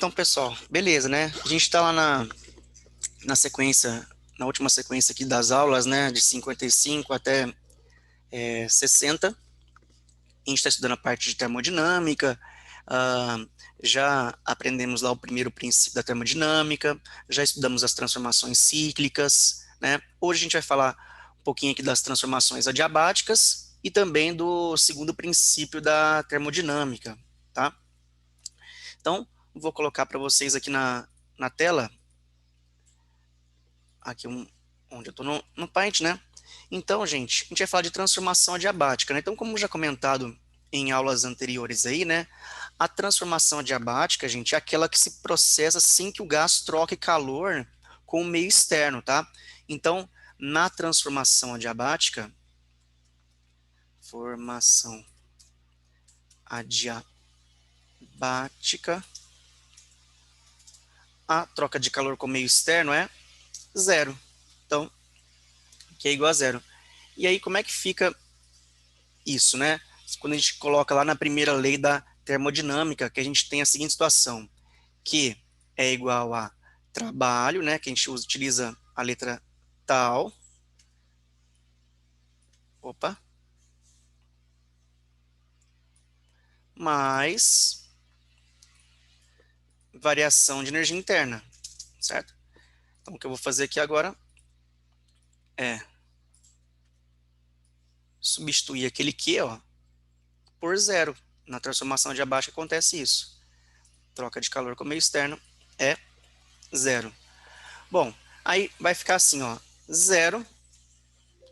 Então, pessoal, beleza, né? A gente está lá na sequência, na última sequência aqui das aulas, né? De 55 até 60. A gente está estudando a parte de termodinâmica, ah, já aprendemos lá o primeiro princípio da termodinâmica, já estudamos as transformações cíclicas, né? Hoje a gente vai falar um pouquinho aqui das transformações adiabáticas e também do segundo princípio da termodinâmica, tá? Então, vou colocar para vocês aqui na tela, aqui onde eu estou no Paint, né? Então, gente, a gente vai falar de transformação adiabática, né? Então, como já comentado em aulas anteriores aí, né? A transformação adiabática, gente, é aquela que se processa sem que o gás troque calor com o meio externo, tá? Então, na transformação adiabática, formação adiabática, a troca de calor com o meio externo é zero. Então, que é igual a zero. E aí, como é que fica isso, né? Quando a gente coloca lá na primeira lei da termodinâmica, que a gente tem a seguinte situação, Q é igual a trabalho, né? Que a gente utiliza a letra tal. Opa. Mais variação de energia interna, certo? Então, o que eu vou fazer aqui agora é substituir aquele Q, ó, por zero. Na transformação adiabática acontece isso. Troca de calor com o meio externo é zero. Bom, aí vai ficar assim, ó, zero.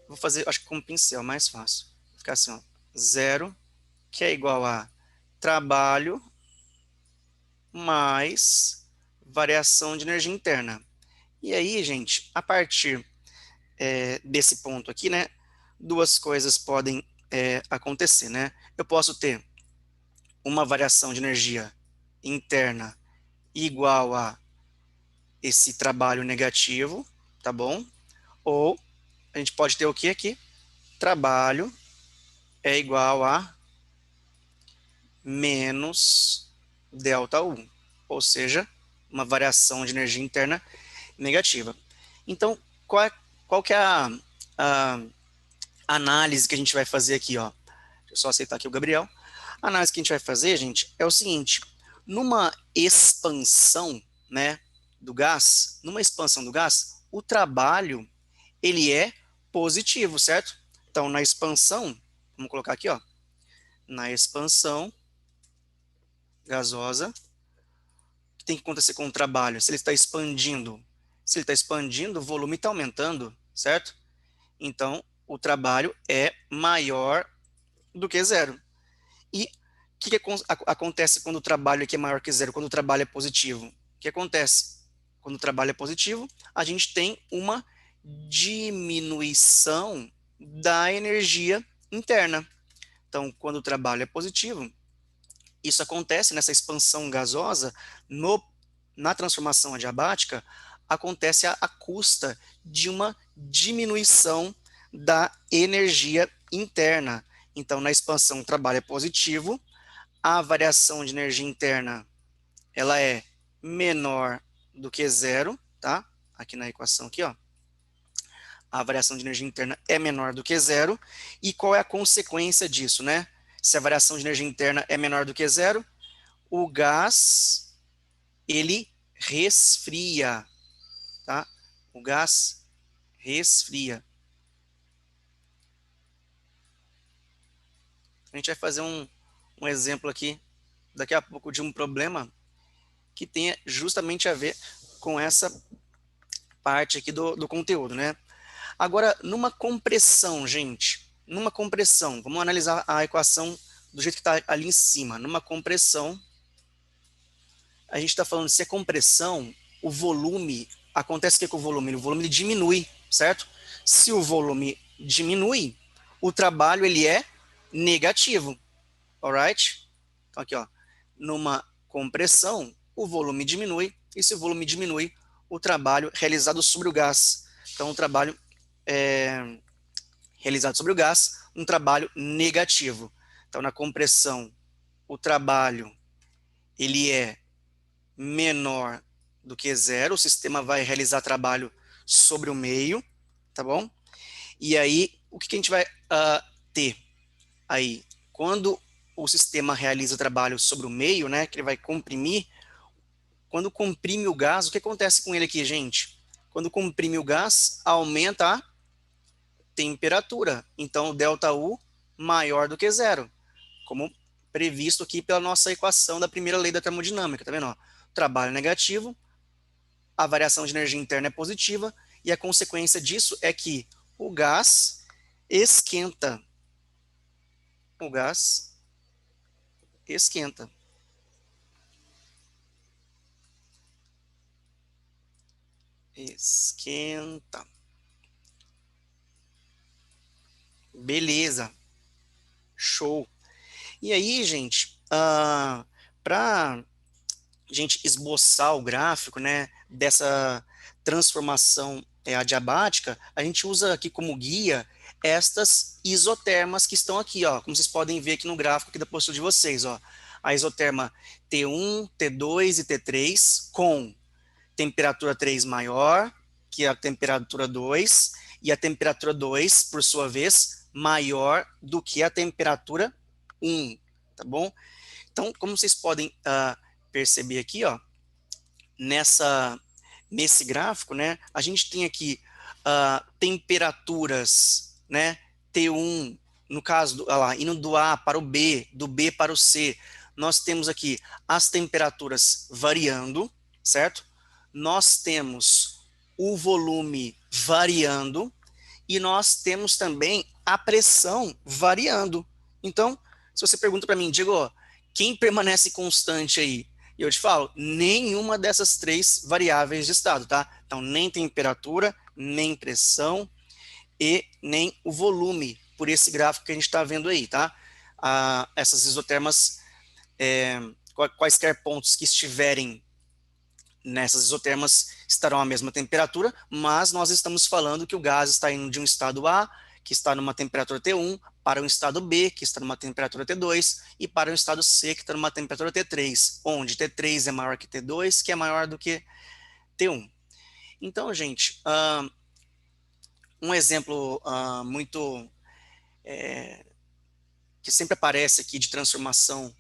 Vou fazer, acho que com um pincel, mais fácil. Vai ficar assim, ó, zero, que é igual a trabalho mais variação de energia interna. E aí, gente, a partir desse ponto aqui, né, duas coisas podem acontecer, né? Eu posso ter uma variação de energia interna igual a esse trabalho negativo, tá bom? Ou a gente pode ter o que aqui? Trabalho é igual a menos delta U, ou seja, uma variação de energia interna negativa. Então, qual que é a análise que a gente vai fazer aqui, ó? Deixa eu só aceitar aqui o Gabriel. A análise que a gente vai fazer, gente, é o seguinte: numa expansão, né, do gás, o trabalho ele é positivo, certo? Então, na expansão, vamos colocar aqui, ó, na expansão gasosa, o que tem que acontecer com o trabalho? Se ele está expandindo, o volume está aumentando, certo? Então, o trabalho é maior do que zero. E o que acontece quando o trabalho aqui é maior que zero, quando o trabalho é positivo? O que acontece? Quando o trabalho é positivo, a gente tem uma diminuição da energia interna. Então, quando o trabalho é positivo, isso acontece nessa expansão gasosa, na transformação adiabática, acontece à custa de uma diminuição da energia interna. Então, na expansão, o trabalho é positivo, a variação de energia interna ela é menor do que zero, tá? Aqui na equação aqui, ó. A variação de energia interna é menor do que zero. E qual é a consequência disso, né? Se a variação de energia interna é menor do que zero, o gás, ele resfria, tá? O gás resfria. A gente vai fazer um exemplo aqui, daqui a pouco, de um problema que tenha justamente a ver com essa parte aqui do conteúdo, né? Agora, numa compressão, gente, numa compressão, vamos analisar a equação do jeito que está ali em cima. Numa compressão, a gente está falando, se é compressão, o volume, acontece o que com o volume? O volume diminui, certo? Se o volume diminui, o trabalho ele é negativo, alright? Então aqui, ó, numa compressão, o volume diminui, e se o volume diminui, o trabalho realizado sobre o gás. Então, o trabalho realizado sobre o gás, um trabalho negativo. Então, na compressão, o trabalho ele é menor do que zero, o sistema vai realizar trabalho sobre o meio, tá bom? E aí, o que a gente vai ter aí? Quando o sistema realiza trabalho sobre o meio, né, que ele vai comprimir, quando comprime o gás, o que acontece com ele aqui, gente? Quando comprime o gás, aumenta a temperatura. Então, o ΔU maior do que zero, como previsto aqui pela nossa equação da primeira lei da termodinâmica, tá vendo? Ó? Trabalho negativo, a variação de energia interna é positiva, e a consequência disso é que o gás esquenta. O gás esquenta. Esquenta. Beleza. Show. E aí, gente, para gente esboçar o gráfico, né, dessa transformação adiabática, a gente usa aqui como guia estas isotermas que estão aqui, ó, como vocês podem ver aqui no gráfico aqui da postura de vocês, ó, a isoterma T1, T2 e T3 com temperatura 3 maior que a temperatura 2 e a temperatura 2, por sua vez, maior do que a temperatura 1, tá bom? Então, como vocês podem perceber aqui, ó, nesse gráfico, né, a gente tem aqui temperaturas, né, T1, no caso, lá, indo do A para o B, do B para o C, nós temos aqui as temperaturas variando, certo? Nós temos o volume variando e nós temos também a pressão variando. Então, se você pergunta para mim, Diego, quem permanece constante aí? E eu te falo, nenhuma dessas três variáveis de estado, tá? Então, nem temperatura, nem pressão e nem o volume, por esse gráfico que a gente está vendo aí, tá? Essas isotermas, quaisquer pontos que estiverem nessas isotermas estarão à mesma temperatura, mas nós estamos falando que o gás está indo de um estado A, que está numa temperatura T1, para um estado B, que está numa temperatura T2, e para um estado C, que está numa temperatura T3, onde T3 é maior que T2, que é maior do que T1. Então, gente, um exemplo muito que sempre aparece aqui de transformação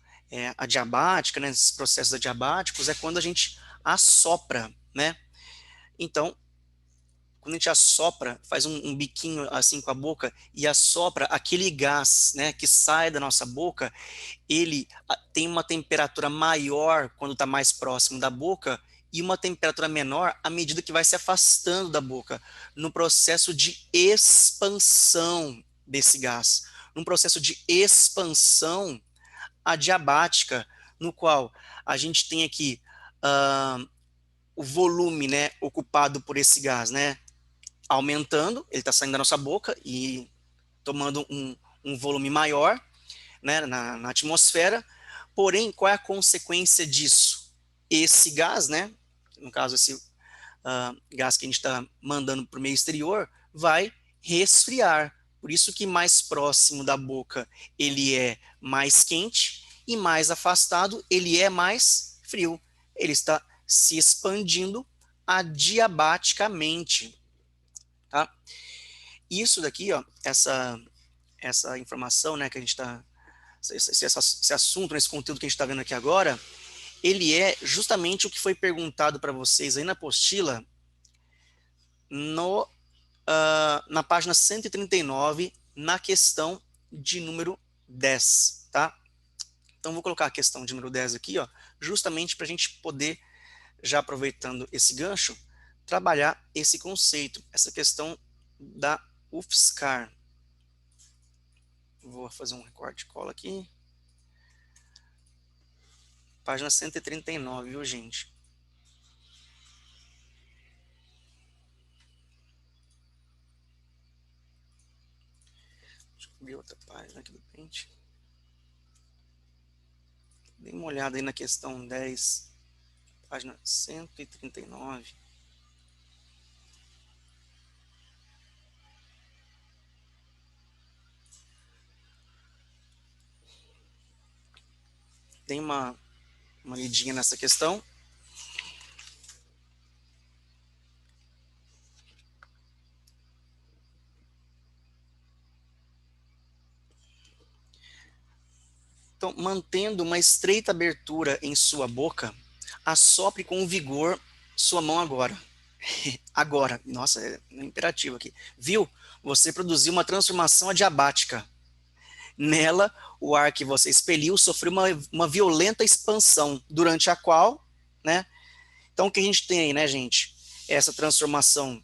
adiabática, né, nesses processos adiabáticos, é quando a gente assopra, né? Então, quando a gente assopra, faz um biquinho assim com a boca e assopra aquele gás, né, que sai da nossa boca, ele tem uma temperatura maior quando está mais próximo da boca e uma temperatura menor à medida que vai se afastando da boca, no processo de expansão desse gás, num processo de expansão adiabática, no qual a gente tem aqui o volume, né, ocupado por esse gás, né, aumentando, ele está saindo da nossa boca e tomando um volume maior, né, na atmosfera. Porém, qual é a consequência disso? Esse gás, né, no caso esse gás que a gente está mandando para o meio exterior, vai resfriar. Por isso que mais próximo da boca ele é mais quente e mais afastado ele é mais frio. Ele está se expandindo adiabaticamente, tá? Isso daqui, ó, essa informação, né, que a gente está, esse assunto, esse conteúdo que a gente está vendo aqui agora, ele é justamente o que foi perguntado para vocês aí na apostila, na página 139, na questão de número 10, tá? Então, vou colocar a questão de número 10 aqui, ó, justamente para a gente poder, já aproveitando esse gancho, trabalhar esse conceito, essa questão da UFSCar. Vou fazer um recorte de cola aqui. Página 139, viu, gente? Deixa eu abrir outra página aqui do Paint. Dê uma olhada aí na questão 10, página 139. Tem uma lidinha nessa questão. Então, mantendo uma estreita abertura em sua boca, assopre com vigor sua mão agora. Agora. Nossa, é um imperativo aqui. Viu? Você produziu uma transformação adiabática. Nela, o ar que você expeliu sofreu uma violenta expansão, durante a qual, né? Então, o que a gente tem aí, né, gente? Essa transformação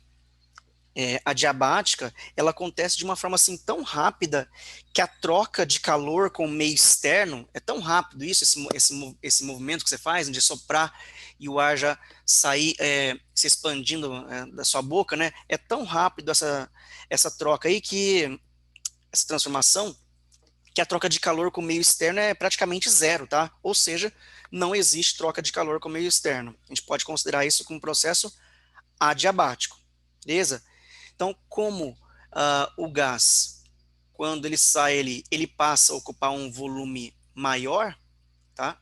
adiabática, ela acontece de uma forma assim tão rápida que a troca de calor com o meio externo é tão rápido isso, esse movimento que você faz, né, de soprar e o ar já sair se expandindo da sua boca, né? É tão rápido essa troca aí essa transformação, que a troca de calor com o meio externo é praticamente zero, tá? Ou seja, não existe troca de calor com o meio externo. A gente pode considerar isso como um processo adiabático, beleza? Então, como o gás, quando ele sai, ele passa a ocupar um volume maior, tá?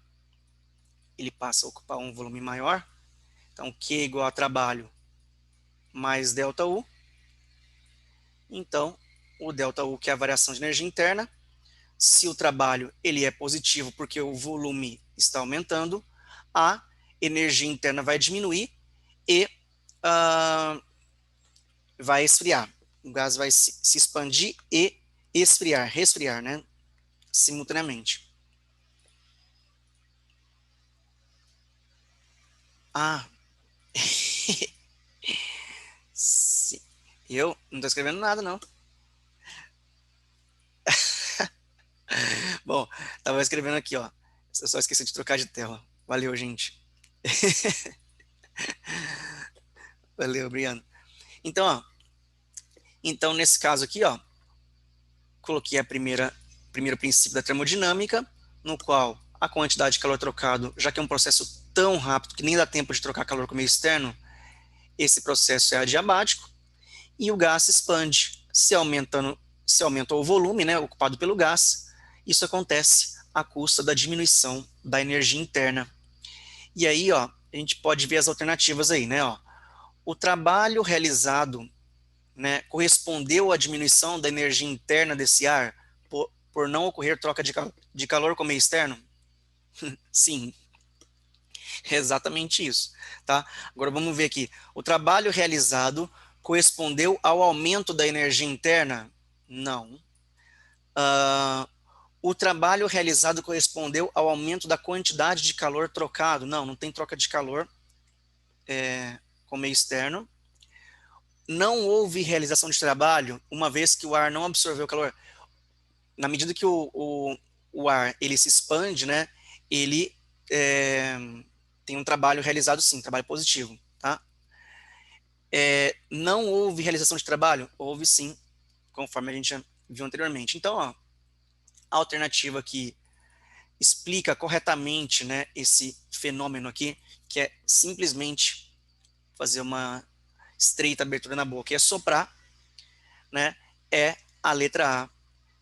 Ele passa a ocupar um volume maior. Então, Q é igual a trabalho mais ΔU. Então, o ΔU, que é a variação de energia interna, se o trabalho ele é positivo porque o volume está aumentando, a energia interna vai diminuir e vai esfriar. O gás vai se expandir e esfriar, resfriar, né? Simultaneamente. Ah, eu não estou escrevendo nada, não. Bom, estava escrevendo aqui, ó. Eu só esqueci de trocar de tela. Valeu, gente. Valeu, obrigado. Então, ó, então nesse caso aqui, ó, coloquei primeiro princípio da termodinâmica, no qual a quantidade de calor trocado, já que é um processo tão rápido que nem dá tempo de trocar calor com o meio externo, esse processo é adiabático, e o gás se expande. Se aumenta o volume, né, ocupado pelo gás, isso acontece à custa da diminuição da energia interna. E aí, ó, a gente pode ver as alternativas aí, né, ó. O trabalho realizado, né, correspondeu à diminuição da energia interna desse ar por não ocorrer troca de calor com o meio externo? Sim, é exatamente isso, tá? Agora vamos ver aqui. O trabalho realizado correspondeu ao aumento da energia interna? Não. O trabalho realizado correspondeu ao aumento da quantidade de calor trocado? Não, não tem troca de calor com o meio externo. Não houve realização de trabalho, uma vez que o ar não absorveu o calor. Na medida que o ar ele se expande, né, ele tem um trabalho realizado sim, trabalho positivo, tá? Não houve realização de trabalho? Houve sim, conforme a gente já viu anteriormente. Então, ó, a alternativa que explica corretamente, né, esse fenômeno aqui, que é simplesmente fazer uma estreita abertura na boca e é soprar, né, é a letra A,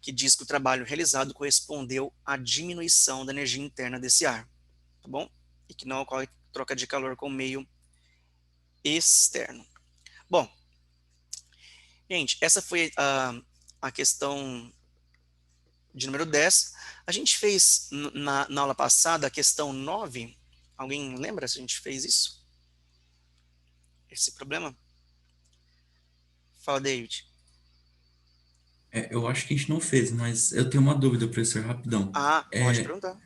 que diz que o trabalho realizado correspondeu à diminuição da energia interna desse ar, tá bom? E que não ocorre troca de calor com o meio externo. Bom, gente, essa foi a questão de número 10. A gente fez na aula passada a questão 9. Alguém lembra se a gente fez isso? Esse problema? Fala, David. Eu acho que a gente não fez, mas eu tenho uma dúvida, professor, rapidão. Ah, pode perguntar.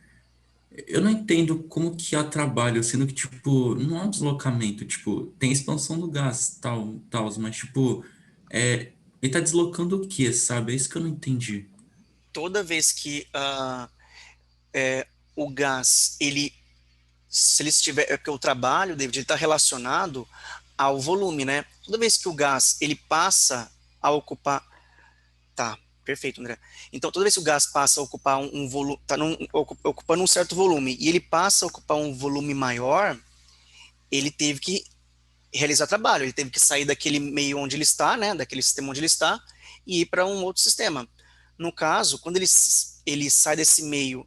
Eu não entendo como que há trabalho, sendo que, tipo, não há um deslocamento, tipo, tem expansão do gás, tal, mas, tipo, ele tá deslocando o quê, sabe? É isso que eu não entendi. Toda vez que o gás, se ele estiver, é porque o trabalho, David, ele está relacionado ao volume, né? Toda vez que o gás, ele passa a ocupar, tá, perfeito, André. Então, toda vez que o gás passa a ocupar um volume, tá ocupando um certo volume, e ele passa a ocupar um volume maior, ele teve que realizar trabalho, ele teve que sair daquele meio onde ele está, né, daquele sistema onde ele está, e ir para um outro sistema. No caso, quando ele sai desse meio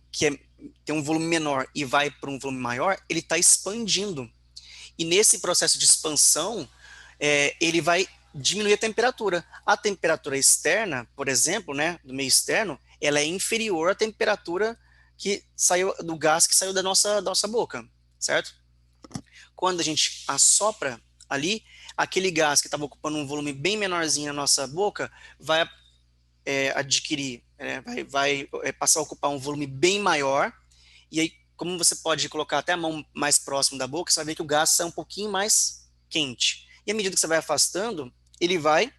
tem um volume menor e vai para um volume maior, ele está expandindo. E nesse processo de expansão, ele vai diminuir a temperatura. A temperatura externa, por exemplo, né, do meio externo, ela é inferior à temperatura que saiu do gás que saiu da nossa boca, certo? Quando a gente assopra ali, aquele gás que estava ocupando um volume bem menorzinho na nossa boca vai adquirir, vai passar a ocupar um volume bem maior, e aí, como você pode colocar até a mão mais próximo da boca, você vai ver que o gás sai um pouquinho mais quente. E à medida que você vai afastando, ele vai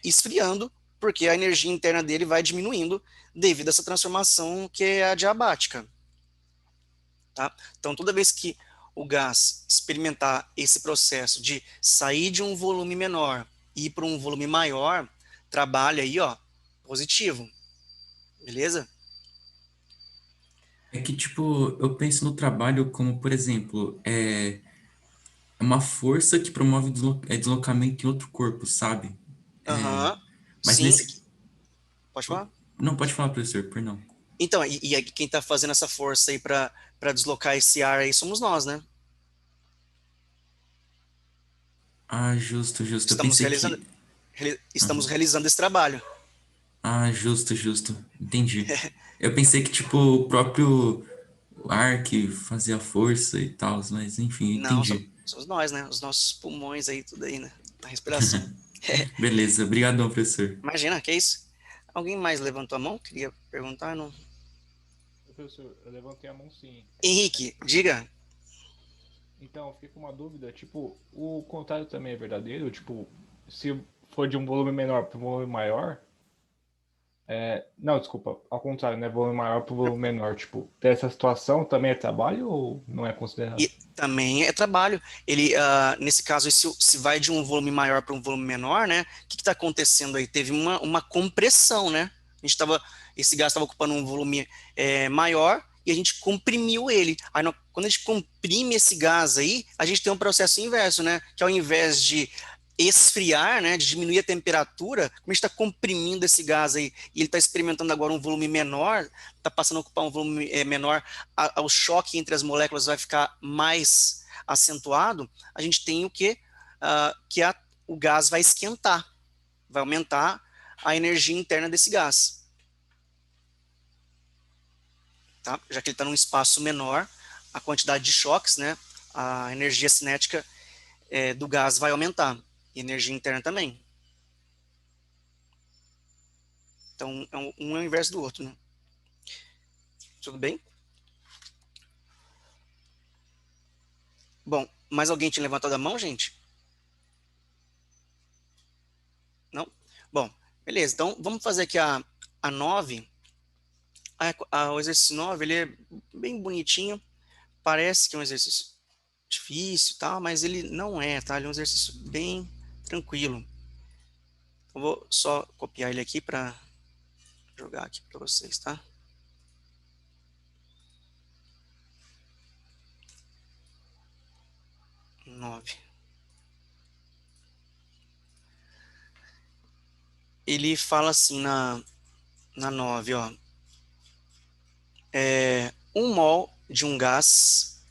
esfriando, porque a energia interna dele vai diminuindo devido a essa transformação que é adiabática. Tá? Então, toda vez que o gás experimentar esse processo de sair de um volume menor e ir para um volume maior, trabalha aí, ó, positivo, beleza? É que, tipo, eu penso no trabalho como, por exemplo, é uma força que promove deslocamento em outro corpo, sabe? É, Aham, mas sim, nesse. pode falar? Não, pode falar, professor, perdão. Então, e aí quem está fazendo essa força aí para deslocar esse ar aí somos nós, né? Ah, justo, justo. Eu Estamos pensei realizando, que. estamos Aham. realizando esse trabalho. Ah, justo, justo. Entendi. Eu pensei que, tipo, o próprio ar que fazia força e tal, mas enfim, Não, entendi. somos nós, né? Os nossos pulmões aí, tudo aí, né? A respiração. Beleza, obrigadão, professor. Imagina, que é isso? Alguém mais levantou a mão? Queria perguntar, não? Professor, eu levantei a mão sim. Henrique, diga. Então, eu fiquei com uma dúvida, tipo, o contrário também é verdadeiro? Tipo, se for de um volume menor para um volume maior, não, desculpa, ao contrário, né? Volume maior para volume menor, tipo, dessa situação também é trabalho ou não é E considerado? também é trabalho. Ele, nesse caso, se vai de um volume maior para um volume menor, né? O que está acontecendo aí? Teve uma compressão, né? Esse gás estava ocupando um volume maior e a gente comprimiu ele. Aí, quando a gente comprime esse gás aí, a gente tem um processo inverso, né? Que ao invés de esfriar, né, de diminuir a temperatura, como a gente está comprimindo esse gás aí e ele está experimentando agora um volume menor, está passando a ocupar um volume menor, o choque entre as moléculas vai ficar mais acentuado, a gente tem o quê? O gás vai esquentar, vai aumentar a energia interna desse gás, tá? Já que ele está num espaço menor, a quantidade de choques, né, a energia cinética do gás vai aumentar, e a energia interna também. Então, um é o inverso do outro, né? Tudo bem? Bom, mais alguém tinha levantado a mão, gente? Não? Bom, beleza. Então, vamos fazer aqui a 9. O exercício 9, ele é bem bonitinho. Parece que é um exercício difícil e tal, mas ele não é, tá? Ele é um exercício bem tranquilo. Eu vou só copiar ele aqui para jogar aqui para vocês, tá? Nove. Ele fala assim na 9, ó. 1 mol de um gás,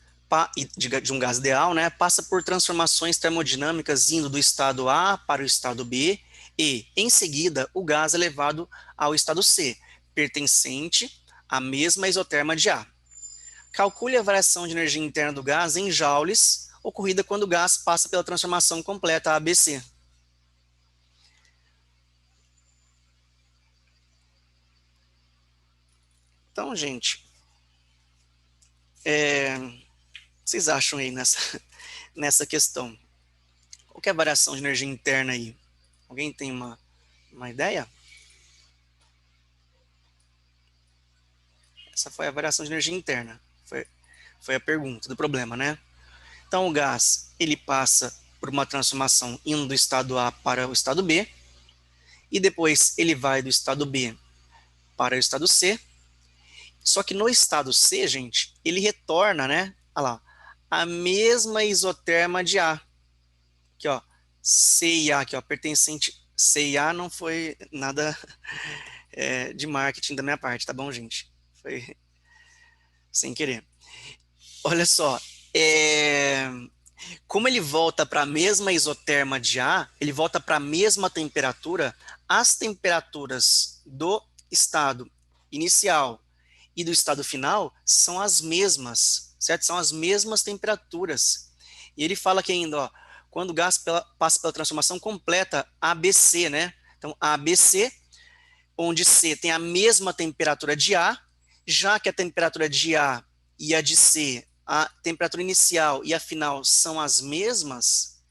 de um gás ideal, né, passa por transformações termodinâmicas indo do estado A para o estado B e, em seguida, o gás é levado ao estado C, pertencente à mesma isoterma de A. Calcule a variação de energia interna do gás em joules, ocorrida quando o gás passa pela transformação completa ABC. Então, gente, o que vocês acham aí nessa questão? Qual que é a variação de energia interna aí? Alguém tem uma ideia? Essa foi a variação de energia interna. Foi a pergunta do problema, né? Então, o gás, ele passa por uma transformação indo do estado A para o estado B, e depois ele vai do estado B para o estado C. Só que no estado C, gente, ele retorna, né? Olha lá, a mesma isoterma de A. Aqui, ó, C e A, aqui, ó, pertencente. C e A não foi nada de marketing da minha parte, tá bom, gente? Foi sem querer. Olha só, como ele volta para a mesma isoterma de A, ele volta para a mesma temperatura, as temperaturas do estado inicial e do estado final são as mesmas, certo? São as mesmas temperaturas. E ele fala que ainda, ó, quando o gás passa pela transformação completa ABC, né? Então, ABC, onde C tem a mesma temperatura de A, já que a temperatura de A e a de C, a temperatura inicial e a final são as mesmas,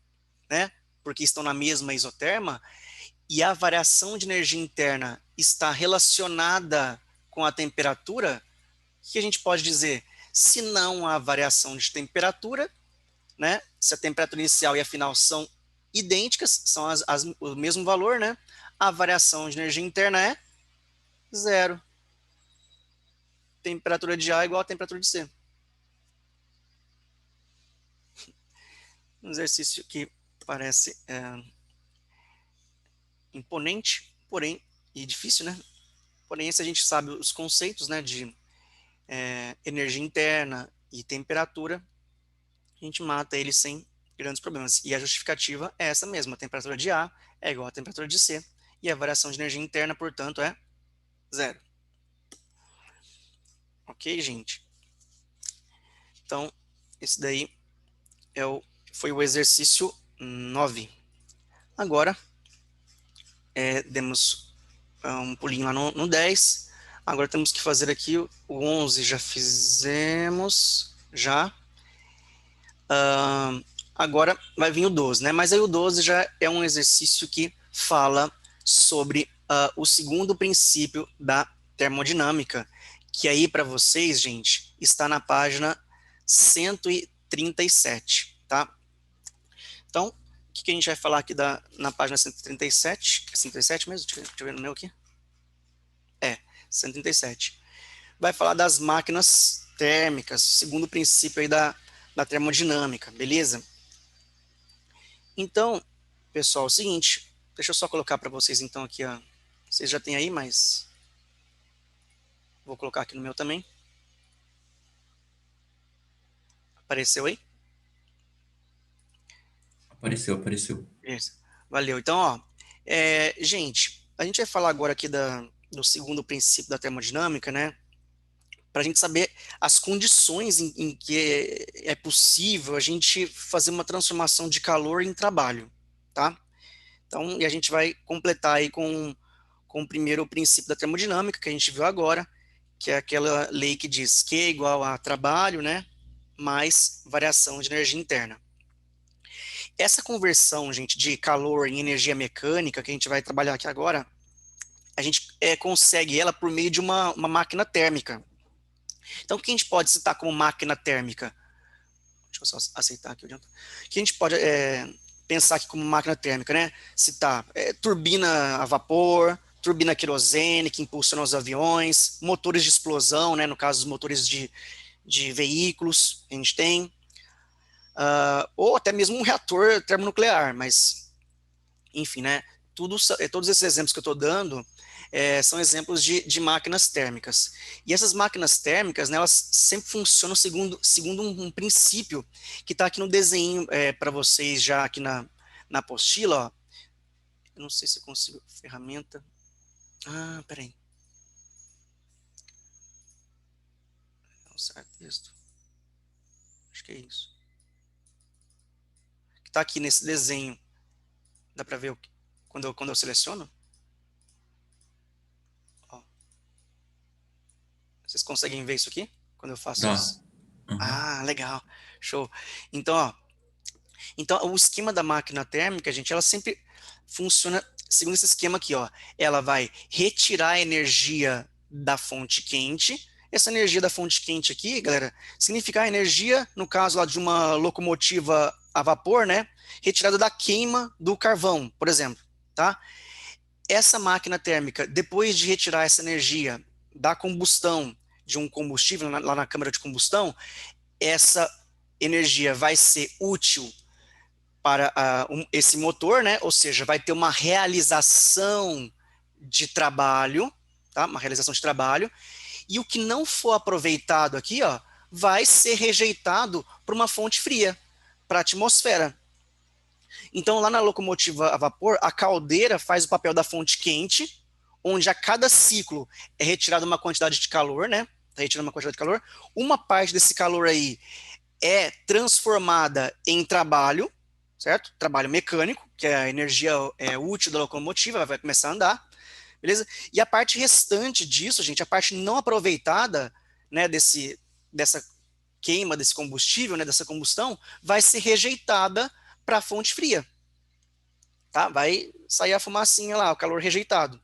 né? Porque estão na mesma isoterma, e a variação de energia interna está relacionada com a temperatura, o que a gente pode dizer? Se não há variação de temperatura, né? Se a temperatura inicial e a final são idênticas, são o mesmo valor, né? A variação de energia interna é zero. Temperatura de A é igual a temperatura de C. Um exercício que parece imponente, porém, e difícil, né? Porém, se a gente sabe os conceitos, né, de energia interna e temperatura, a gente mata ele sem grandes problemas. E a justificativa é essa mesma: a temperatura de A é igual à temperatura de C, e a variação de energia interna, portanto, é zero. Ok, gente? Então, esse daí foi o exercício 9. Agora, demos um pulinho lá no 10. Agora temos que fazer aqui o 11, já fizemos, já. Agora vai vir o 12, né? Mas aí o 12 já é um exercício que fala sobre o segundo princípio da termodinâmica, que aí para vocês, gente, está na página 137, tá? Então, o que a gente vai falar aqui na página 137? É 137 mesmo? Deixa eu ver no meu aqui. 137. Vai falar das máquinas térmicas, segundo o princípio aí da termodinâmica, beleza? Então, pessoal, é o seguinte, deixa eu só colocar para vocês então aqui, ó. Vocês já têm aí, mas vou colocar aqui no meu também. Apareceu aí? Apareceu. Isso. Valeu. Então, ó, gente, a gente vai falar agora aqui do segundo princípio da termodinâmica, né? Para a gente saber as condições em que é possível a gente fazer uma transformação de calor em trabalho, tá? Então, e a gente vai completar aí com o primeiro princípio da termodinâmica, que a gente viu agora, que é aquela lei que diz Q é igual a trabalho, né, mais variação de energia interna. Essa conversão, gente, de calor em energia mecânica, que a gente vai trabalhar aqui agora, a gente consegue ela por meio de uma máquina térmica. Então, o que a gente pode citar como máquina térmica? Deixa eu só aceitar aqui. O que a gente pode pensar aqui como máquina térmica, né? Citar turbina a vapor, turbina a querosene, que impulsiona os aviões, motores de explosão, né? No caso, os motores de veículos que a gente tem, ou até mesmo um reator termonuclear, mas, enfim, né? Todos esses exemplos que eu estou dando são exemplos de máquinas térmicas. E essas máquinas térmicas, né, elas sempre funcionam segundo um princípio que está aqui no desenho para vocês já aqui na apostila. Ó. Eu não sei se eu consigo. Ferramenta. Peraí. Certo texto. Acho que é isso. Que está aqui nesse desenho. Dá para ver quando eu seleciono? Vocês conseguem ver isso aqui? Quando eu faço isso? Uhum. Legal. Show. Então, ó. Então, o esquema da máquina térmica, gente, ela sempre funciona segundo esse esquema aqui, ó. Ela vai retirar a energia da fonte quente. Essa energia da fonte quente aqui, galera, significa a energia, no caso lá de uma locomotiva a vapor, né? Retirada da queima do carvão, por exemplo, tá? Essa máquina térmica, depois de retirar essa energia da combustão de um combustível lá na câmara de combustão, essa energia vai ser útil para esse motor, né? Ou seja, vai ter uma realização de trabalho, tá? Uma realização de trabalho, e o que não for aproveitado aqui, ó, vai ser rejeitado para uma fonte fria, para a atmosfera. Então, lá na locomotiva a vapor, a caldeira faz o papel da fonte quente, onde a cada ciclo é retirada uma quantidade de calor, né? está retirando uma quantidade de calor, uma parte desse calor aí é transformada em trabalho, certo? Trabalho mecânico, que é a energia útil da locomotiva, vai começar a andar, beleza? E a parte restante disso, gente, a parte não aproveitada, né, dessa queima, desse combustível, né, dessa combustão, vai ser rejeitada para a fonte fria, tá? Vai sair a fumacinha lá, o calor rejeitado.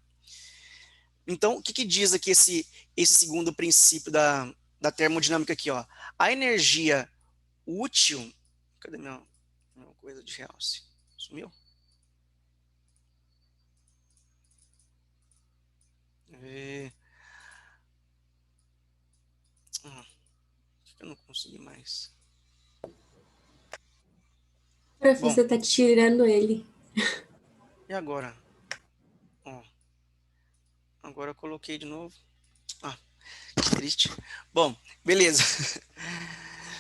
Então, o que, que diz aqui esse segundo princípio da termodinâmica aqui, ó? A energia útil... Cadê minha coisa de realce? Sumiu? Eu não consegui mais. Prof, Bom, você tá tirando ele. e agora? Ó, agora eu coloquei de novo. Ah, que triste. Bom, beleza.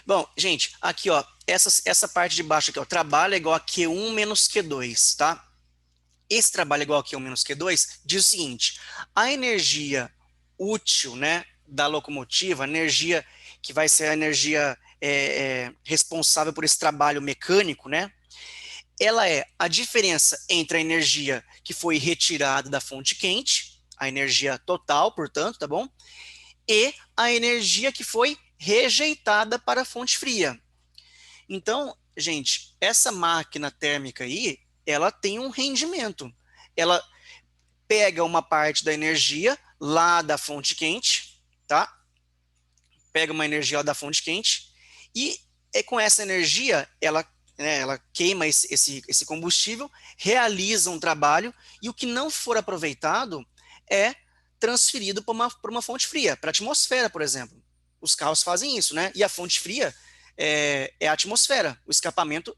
Bom, gente, aqui, ó, essa parte de baixo aqui, ó, trabalho é igual a Q1 menos Q2, tá? Esse trabalho é igual a Q1 menos Q2 diz o seguinte, a energia útil, né, da locomotiva, a energia que vai ser a energia responsável por esse trabalho mecânico, né, ela é a diferença entre a energia que foi retirada da fonte quente, a energia total, portanto, tá bom? E a energia que foi rejeitada para a fonte fria. Então, gente, essa máquina térmica aí, ela tem um rendimento. Ela pega uma parte da energia lá da fonte quente, tá? Pega uma energia lá da fonte quente e com essa energia, ela queima esse combustível, realiza um trabalho e o que não for aproveitado é transferido para uma fonte fria, para a atmosfera, por exemplo. Os carros fazem isso, né? E a fonte fria é a atmosfera. O escapamento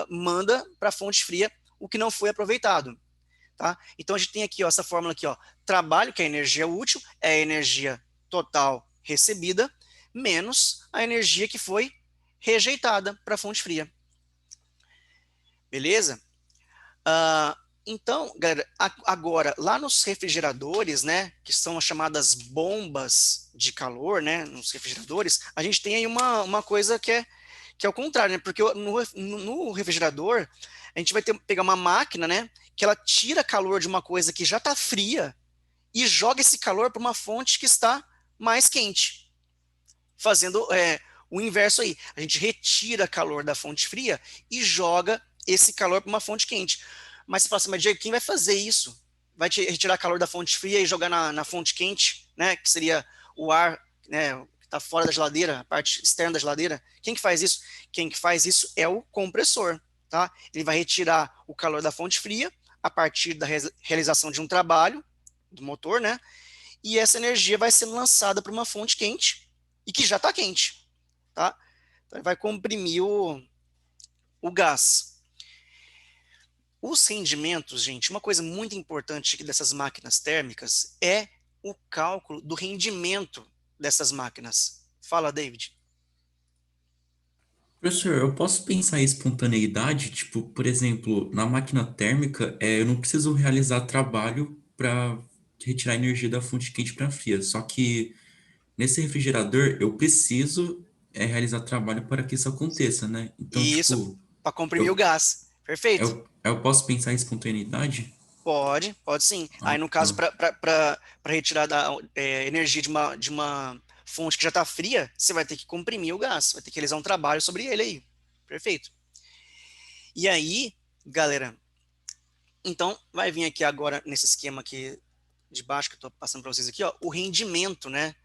manda para a fonte fria o que não foi aproveitado. Tá? Então a gente tem aqui ó, essa fórmula aqui, ó, trabalho, que é a energia útil, é a energia total recebida, menos a energia que foi rejeitada para a fonte fria. Beleza? Então, galera, agora, lá nos refrigeradores, né, que são as chamadas bombas de calor, né, nos refrigeradores, a gente tem aí uma coisa que é o contrário, né, porque no refrigerador, a gente vai pegar uma máquina, né, que ela tira calor de uma coisa que já está fria e joga esse calor para uma fonte que está mais quente, fazendo o inverso aí. A gente retira calor da fonte fria e joga esse calor para uma fonte quente. Mas você fala assim, mas Diego, quem vai fazer isso? Vai retirar calor da fonte fria e jogar na fonte quente, né? Que seria o ar, né? Que está fora da geladeira, a parte externa da geladeira. Quem que faz isso? Quem que faz isso é o compressor, tá? Ele vai retirar o calor da fonte fria a partir da realização de um trabalho do motor, né? E essa energia vai ser lançada para uma fonte quente e que já está quente, tá? Então ele vai comprimir o gás. Os rendimentos, gente, uma coisa muito importante aqui dessas máquinas térmicas é o cálculo do rendimento dessas máquinas. Fala, David. Professor, eu posso pensar em espontaneidade? Tipo, por exemplo, na máquina térmica, eu não preciso realizar trabalho para retirar energia da fonte quente para fria. Só que nesse refrigerador, eu preciso realizar trabalho para que isso aconteça, né? Então, E isso, tipo, para comprimir o eu, gás. Perfeito. eu posso pensar em espontaneidade? Pode sim. Aí, Ah, no caso, tá. para retirar da energia de uma fonte que já está fria, você vai ter que comprimir o gás, vai ter que realizar um trabalho sobre ele aí. Perfeito. E aí, galera, então vai vir aqui agora nesse esquema aqui de baixo que eu estou passando para vocês aqui, ó, o rendimento, né,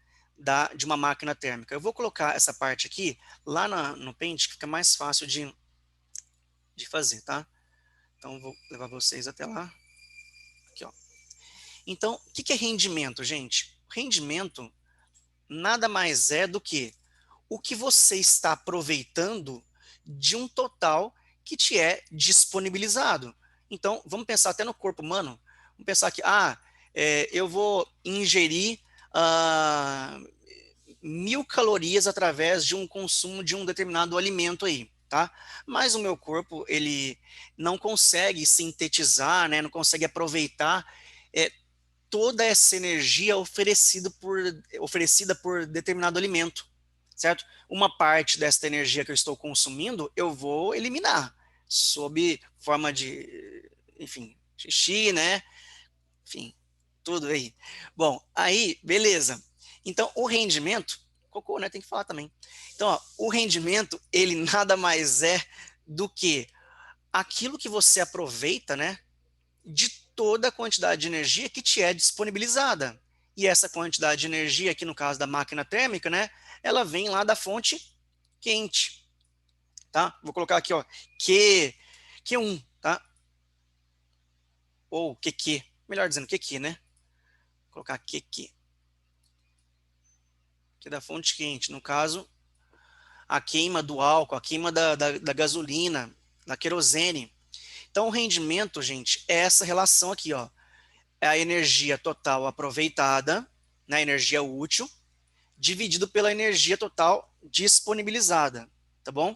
de uma máquina térmica. Eu vou colocar essa parte aqui lá no Paint, que fica mais fácil de fazer, tá? Então, vou levar vocês até lá. Aqui, ó. Então, o que é rendimento, gente? Rendimento nada mais é do que o que você está aproveitando de um total que te é disponibilizado. Então, vamos pensar até no corpo humano. Vamos pensar que, eu vou ingerir 1.000 calorias através de um consumo de um determinado alimento aí, tá? Mas o meu corpo, ele não consegue sintetizar, né, não consegue aproveitar toda essa energia oferecida por determinado alimento, certo? Uma parte dessa energia que eu estou consumindo, eu vou eliminar, sob forma de, enfim, xixi, né? Enfim, tudo aí. Bom, aí, beleza. Então, o rendimento, cocô, né? Tem que falar também. Então, ó, o rendimento, ele nada mais é do que aquilo que você aproveita, né? De toda a quantidade de energia que te é disponibilizada. E essa quantidade de energia, aqui no caso da máquina térmica, né? Ela vem lá da fonte quente, tá? Vou colocar aqui, ó, Q1, tá? Ou QQ, melhor dizendo QQ, né? Vou colocar QQ. Que é da fonte quente, no caso, a queima do álcool, a queima da gasolina, da querosene. Então, o rendimento, gente, é essa relação aqui, ó. É a energia total aproveitada, né, energia útil, dividido pela energia total disponibilizada, tá bom?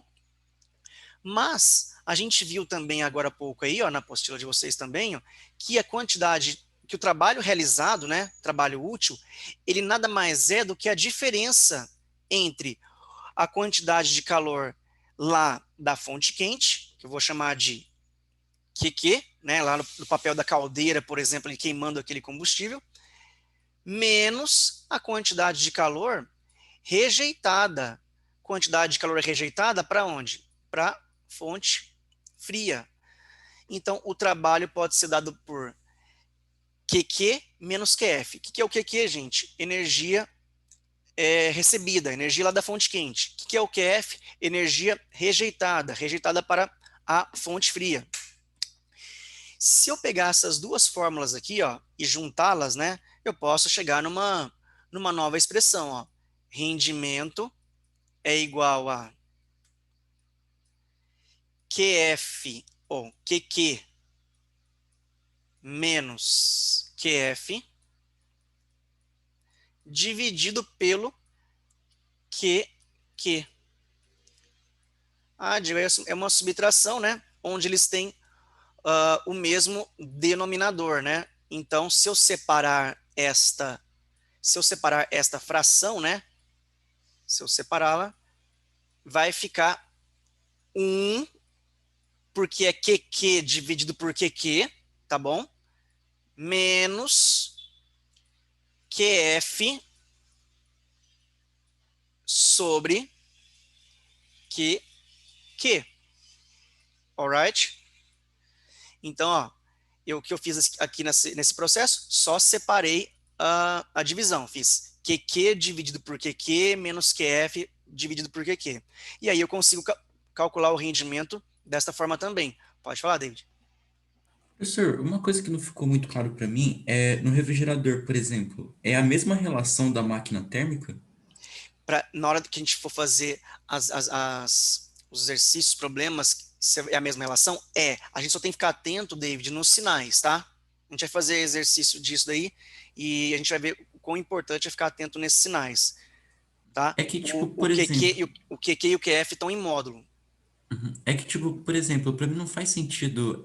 Mas a gente viu também agora há pouco aí, ó, na apostila de vocês também, ó, que a quantidade, que o trabalho realizado, né, trabalho útil, ele nada mais é do que a diferença entre a quantidade de calor lá da fonte quente, que eu vou chamar de QQ, né, lá no papel da caldeira, por exemplo, ele queimando aquele combustível, menos a quantidade de calor rejeitada. Quantidade de calor rejeitada para onde? Para fonte fria. Então, o trabalho pode ser dado por QQ menos QF. O que é o QQ, gente? Energia recebida, energia lá da fonte quente. O que é o QF? Energia rejeitada, rejeitada para a fonte fria. Se eu pegar essas duas fórmulas aqui, ó, e juntá-las, né, eu posso chegar numa nova expressão, ó. Rendimento é igual a QF, ou QQ, menos QF, dividido pelo QQ. Ah, é uma subtração, né, onde eles têm o mesmo denominador, né? Então, se eu separar esta fração, né? Se eu separá-la, vai ficar 1, porque é QQ dividido por QQ, tá bom? Menos QF sobre QQ. Alright? Então, ó, o que eu fiz aqui nesse processo, só separei a divisão. Fiz QQ dividido por QQ menos QF dividido por QQ. E aí eu consigo calcular o rendimento desta forma também. Pode falar, David. Professor, uma coisa que não ficou muito claro para mim é no refrigerador, por exemplo, é a mesma relação da máquina térmica? Na hora que a gente for fazer os exercícios, problemas, se é a mesma relação? A gente só tem que ficar atento, David, nos sinais, tá? A gente vai fazer exercício disso daí e a gente vai ver o quão importante é ficar atento nesses sinais, tá? É que, tipo, O por QQ, exemplo, o QQ e o QF estão em módulo. é que, tipo, por exemplo, para mim não faz sentido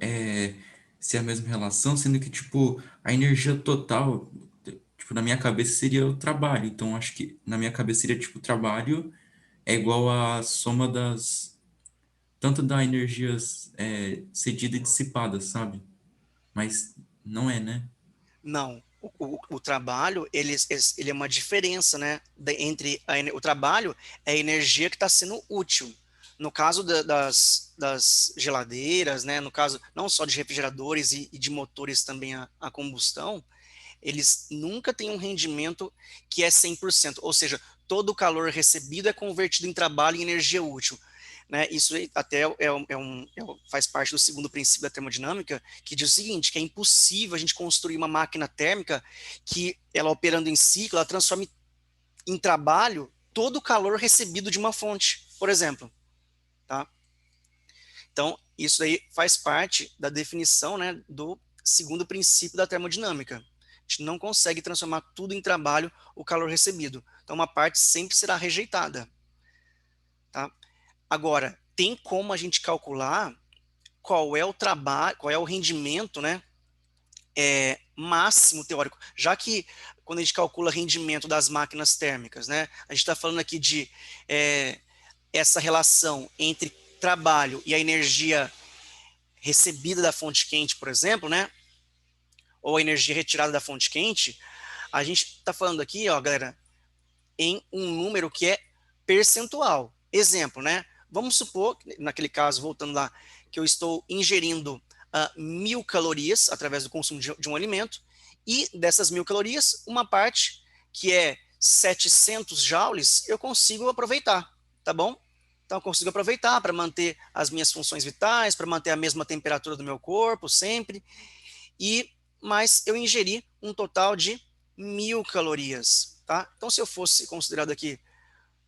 ser a mesma relação, sendo que, tipo, a energia total, tipo, na minha cabeça seria o trabalho. Então, acho que na minha cabeça seria, tipo, o trabalho é igual à soma tanto da energia cedida e dissipada, sabe? Mas não é, né? Não. O trabalho, ele é uma diferença, né? Entre o trabalho é a energia que está sendo útil. No caso das geladeiras, né? No caso não só de refrigeradores e de motores também a combustão, eles nunca têm um rendimento que é 100%, ou seja, todo o calor recebido é convertido em trabalho e energia útil. Né? Isso até faz parte do segundo princípio da termodinâmica, que diz o seguinte, que é impossível a gente construir uma máquina térmica que, ela operando em ciclo, ela transforme em trabalho todo o calor recebido de uma fonte, por exemplo. Tá? Então, isso aí faz parte da definição, né, do segundo princípio da termodinâmica. A gente não consegue transformar tudo em trabalho, o calor recebido. Então, uma parte sempre será rejeitada. Tá? Agora, tem como a gente calcular qual é o trabalho, qual é o rendimento, né, máximo teórico, já que quando a gente calcula rendimento das máquinas térmicas, né, a gente está falando aqui de essa relação entre trabalho e a energia recebida da fonte quente, por exemplo, né, ou a energia retirada da fonte quente, a gente está falando aqui, ó, galera, em um número que é percentual. Exemplo, né? Vamos supor, naquele caso, voltando lá, que eu estou ingerindo 1.000 calorias através do consumo de um alimento, e dessas 1.000 calorias, uma parte, que é 700 joules, eu consigo aproveitar, tá bom? Então, eu consigo aproveitar para manter as minhas funções vitais, para manter a mesma temperatura do meu corpo sempre, mas eu ingeri um total de 1.000 calorias, tá? Então, se eu fosse considerado aqui,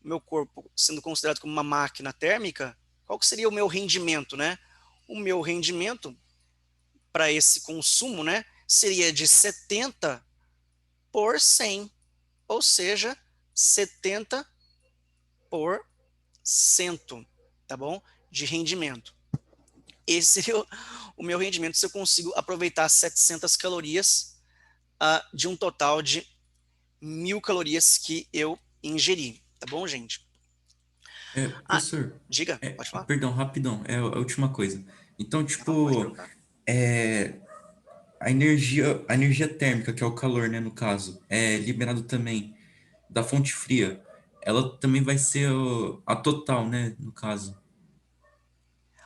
meu corpo sendo considerado como uma máquina térmica, qual que seria o meu rendimento, né? O meu rendimento para esse consumo, né, seria de 70 por 100, ou seja, 70%, tá bom? De rendimento. Esse seria o meu rendimento se eu consigo aproveitar 700 calorias de um total de 1.000 calorias que eu ingeri, tá bom, gente? Ah, Professor, diga, pode falar. perdão, rapidão, a última coisa. Então, Não, pode tipo, perguntar. é, a energia térmica, que é o calor, né, no caso, é liberado também da fonte fria. Ela também vai ser a total, né, no caso.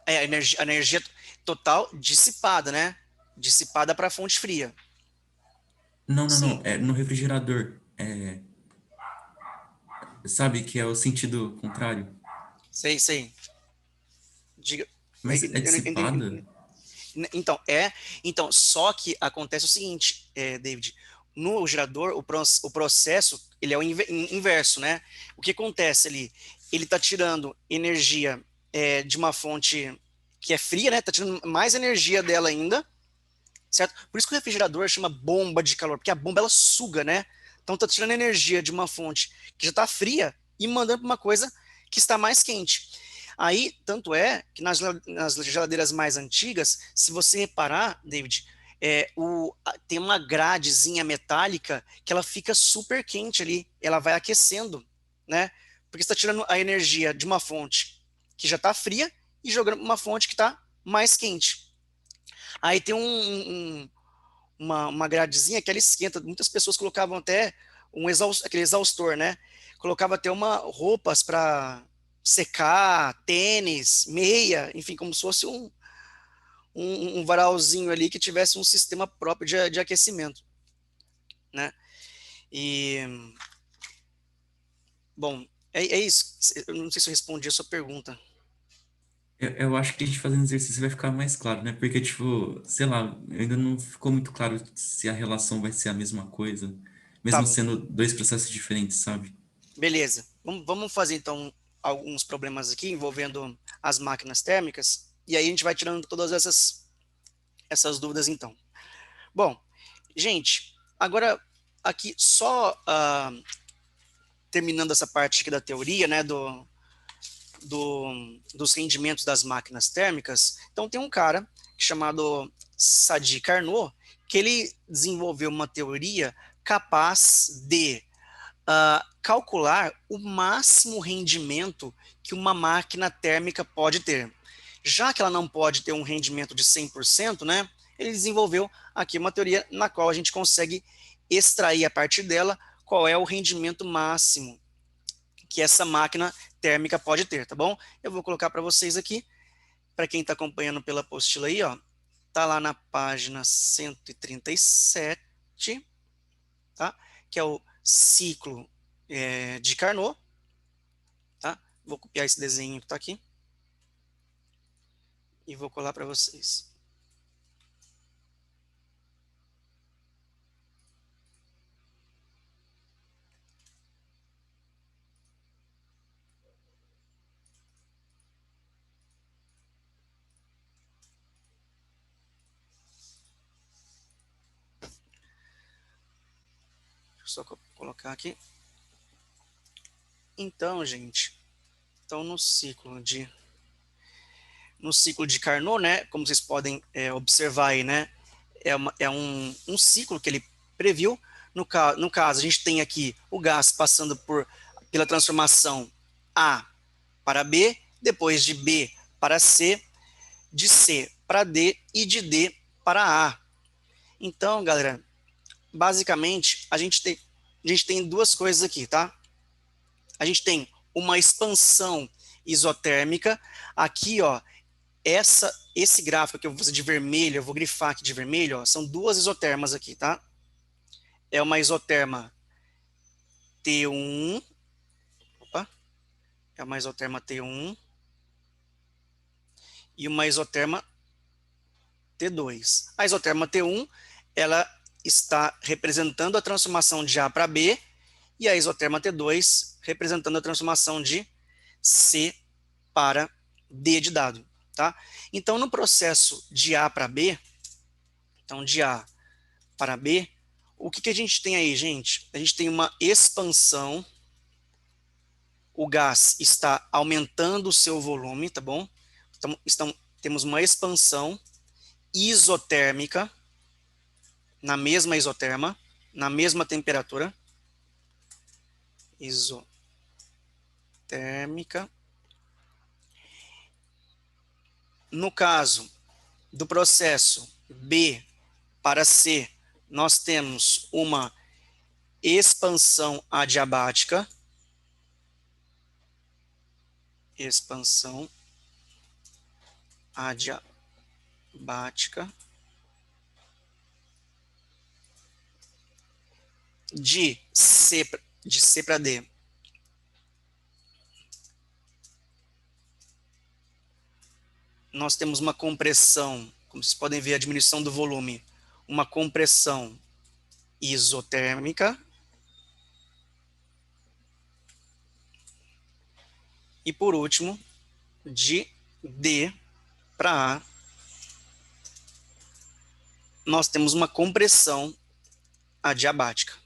A energia total dissipada, né? Dissipada para a fonte fria. Não, não, não, Sim, é no refrigerador. Sabe que é o sentido contrário. sei. Diga. Mas é dissipada? Então, então, só que acontece o seguinte, David, no gerador, o processo, ele é o inverso, né? O que acontece ali? Ele está tirando energia de uma fonte que é fria, né? Está tirando mais energia dela ainda, certo? Por isso que o refrigerador chama bomba de calor, porque a bomba, ela suga, né? Então, está tirando energia de uma fonte que já está fria e mandando para uma coisa que está mais quente. Aí, tanto é que nas geladeiras mais antigas, se você reparar, David, tem uma gradezinha metálica que ela fica super quente ali, ela vai aquecendo, né? Porque está tirando a energia de uma fonte que já está fria e jogando para uma fonte que está mais quente. Aí tem uma gradezinha que ela esquenta. Muitas pessoas colocavam até aquele exaustor, né? Colocava até roupas para secar, tênis, meia, enfim, como se fosse um varalzinho ali que tivesse um sistema próprio de aquecimento, né? E, bom, é isso. Eu não sei se eu respondi a sua pergunta. Eu acho que a gente fazendo exercício vai ficar mais claro, né? Porque, tipo, sei lá, ainda não ficou muito claro se a relação vai ser a mesma coisa, Tá mesmo bom, sendo dois processos diferentes, sabe? beleza. Vamos fazer então alguns problemas aqui envolvendo as máquinas térmicas, e aí a gente vai tirando todas essas dúvidas então. Bom, gente, agora aqui só terminando essa parte aqui da teoria, né, dos rendimentos das máquinas térmicas. Então tem um cara chamado Sadi Carnot que ele desenvolveu uma teoria capaz de calcular o máximo rendimento que uma máquina térmica pode ter. Já que ela não pode ter um rendimento de 100%, né, ele desenvolveu aqui uma teoria na qual a gente consegue extrair a partir dela qual é o rendimento máximo que essa máquina térmica pode ter, tá bom? Eu vou colocar para vocês aqui, para quem está acompanhando pela apostila aí, ó, tá lá na página 137, tá? Que é o ciclo de Carnot, tá? Vou copiar esse desenho que está aqui e vou colar para vocês. Deixa eu só colocar aqui. Então, gente, então no ciclo de Carnot, né, como vocês podem observar aí, né, é um ciclo que ele previu. No caso, a gente tem aqui o gás passando pela transformação A para B, depois de B para C, de C para D e de D para A. Então, galera, basicamente, a gente tem duas coisas aqui, tá? A gente tem uma expansão isotérmica. Aqui, ó, esse gráfico que eu vou fazer de vermelho, eu vou grifar aqui de vermelho, ó, são duas isotermas aqui, tá? É uma isoterma T1, é uma isoterma T1 e uma isoterma T2. A isoterma T1, ela está representando a transformação de A para B, e a isoterma T2 representando a transformação de C para D de dado, tá? Então, no processo de A para B, então de A para B, o que a gente tem aí, gente? A gente tem uma expansão, o gás está aumentando o seu volume, tá bom? Então, temos uma expansão isotérmica, na mesma isoterma, na mesma temperatura, isotérmica. No caso do processo B para C, nós temos uma expansão adiabática, de C para D. Nós temos uma compressão, como vocês podem ver, a diminuição do volume, uma compressão isotérmica. E por último, de D para A, nós temos uma compressão adiabática.